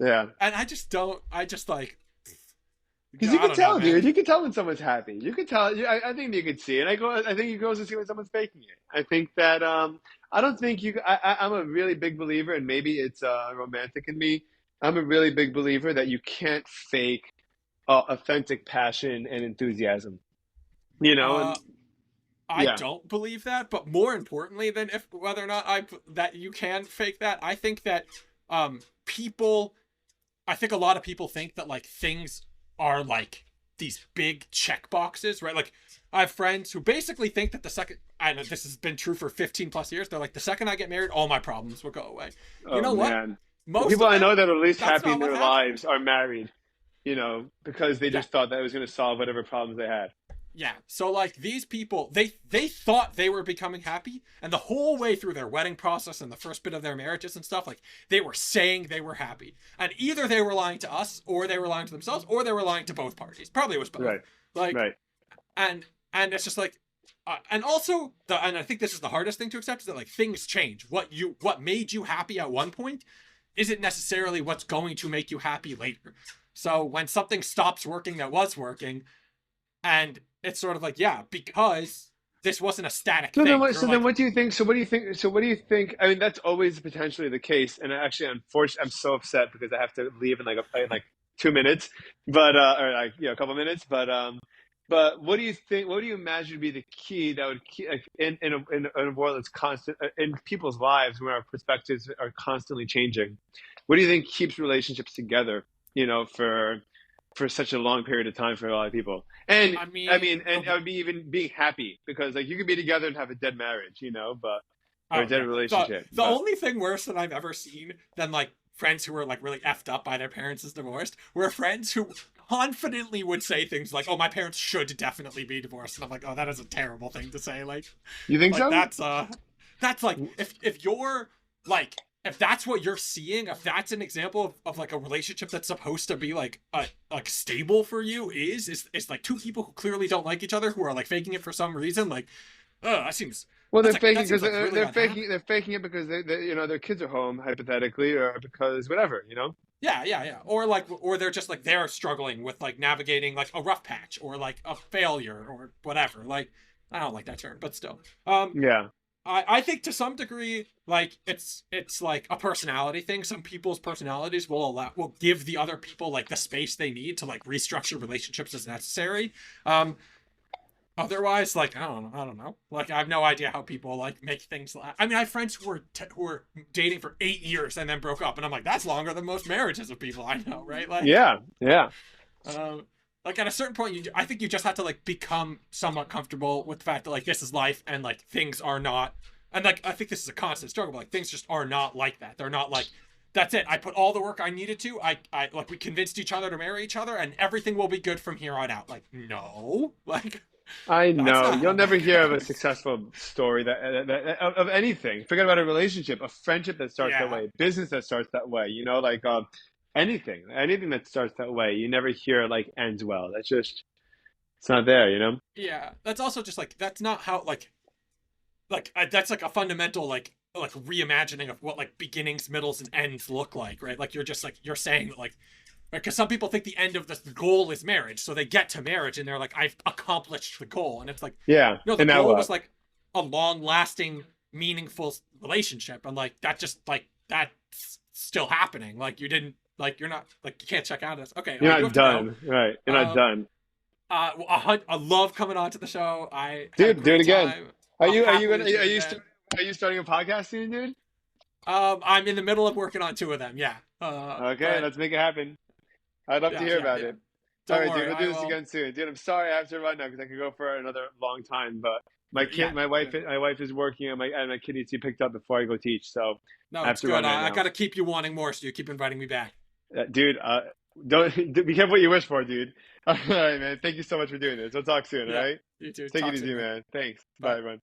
Yeah.
And I just don't. I just like.
Because you
I
can
don't know,
tell, dude.
man.
You can tell when someone's happy. You can tell. I think you can see it. I think you can also see when someone's faking it. I think that. I don't think you. I'm a really big believer, and maybe it's romantic in me. I'm a really big believer that you can't fake authentic passion and enthusiasm.
Uh,
And
I
yeah,
don't believe that, but more importantly than if whether or not that you can fake that, I think that people I think a lot of people think that like things are like these big check boxes, right? Like I have friends who basically think that the second I know this has been true for 15 plus years, they're like the second I get married, all my problems will go away. You
oh
know what?
man, the
Most
people
of
I know
them,
that are least
that's
happy
not
in
what
their
happened.
lives are married. Because they
Yeah.
just thought that it was going to solve whatever problems they had.
Yeah. So like these people, they thought they were becoming happy, and the whole way through their wedding process and the first bit of their marriages and stuff, like they were saying they were happy. And either they were lying to us, or they were lying to themselves, or they were lying to both parties. Probably it was both.
Right,
Like
right.
and it's just like and also and I think this is the hardest thing to accept is that like things change. What made you happy at one point isn't necessarily what's going to make you happy later. So when something stops working that was working, and it's sort of like, yeah, because this wasn't a static thing. You're
So then
like,
what do you think? So what do you think? So what do you think? I mean, that's always potentially the case. And actually, unfortunately, I'm so upset because I have to leave in like 2 minutes, but or like a couple minutes. But what do you think? What do you imagine to be the key that would keep like in a world that's constant in people's lives where our perspectives are constantly changing? What do you think keeps relationships together? For such a long period of time for a lot of people. And
I
I
mean,
mean, and I would be even being happy because like you could be together and have a dead marriage, but or a
oh
dead
yeah,
relationship.
the
But
only thing worse that I've ever seen than like friends who were like really effed up by their parents is divorced were friends who confidently would say things like, "Oh, my parents should definitely be divorced," and I'm like, "Oh, that is a terrible thing to say."
you think
Like
so?
that's like if you're like if that's what you're seeing, if that's an example of like a relationship that's supposed to be like stable for you, is like two people who clearly don't like each other who are like faking it for some reason, like, that seems
Well, they're
that
faking
seems
because
like really unhappy.
they're faking it because you know their kids are home hypothetically, or because whatever, you know.
Yeah, yeah, yeah. Or like, or they're just like they're struggling with like navigating like a rough patch or like a failure or whatever. Like, I don't like that term, but still.
Yeah.
I think to some degree, like it's like a personality thing. Some people's personalities will give the other people like the space they need to like restructure relationships as necessary. Um, Otherwise, like I don't know. Like I have no idea how people like make things. I mean, I have friends who were dating for 8 years and then broke up, and I'm like, that's longer than most marriages of people I know, right?
Yeah. Yeah.
Um, like at a certain point, I think you just have to like become somewhat comfortable with the fact that like this is life and like things are not. And like I think this is a constant struggle, but like things just are not like that. They're not like that's it. I put all the work I needed to. I like we convinced each other to marry each other, and everything will be good from here on out. Like no, like
I
that's
know.
not
You'll
how
never
that
hear of a
goes.
successful story of anything. Forget about a relationship, a friendship that starts that
Yeah,
way, business that starts that way. You know, like anything that starts that way. You never hear like ends well. That's just it's not there. You know.
yeah. That's also just like that's not how that's like a fundamental like reimagining of what like beginnings, middles, and ends look like, right? Like you're just like you're saying that like because some people think the end of the goal is marriage, so they get to marriage and they're like I've accomplished the goal, and it's like
Yeah.
no, the
And now
goal was
what?
like a long lasting, meaningful relationship, and like that just like that's still happening. Like you didn't like you're not like you can't check out of this. Okay,
You're
you
not
have to go.
done, right? You're not
Um,
done,
I love coming on to the show. I had a
dude. Do it
great
again.
time.
Are
I'll
you
happily
gonna
do it again.
are you starting a podcast soon, dude?
I'm in the middle of working on two of them. Yeah.
Okay,
But
let's make it happen. I'd love to
yeah,
hear
yeah,
about
yeah.
it. All
Don't
right, dude.
worry.
We'll
I
do this
will.
again soon, dude. I'm sorry I have to run now because I could go for another long time. But my
Yeah.
kid,
Yeah.
my wife is working, and my kid needs to be picked up before I go teach. So
No,
I have
it's
to
good.
run right
I
now,
got to keep you wanting more, so you keep inviting me back.
dude. Don't be careful what you wish for, dude. All right, man. Thank you so much for doing this. We'll talk soon. All
Yeah.
right.
You too.
Take it
Talk soon,
easy,
man.
man. Thanks.
Bye.
Bye, everyone.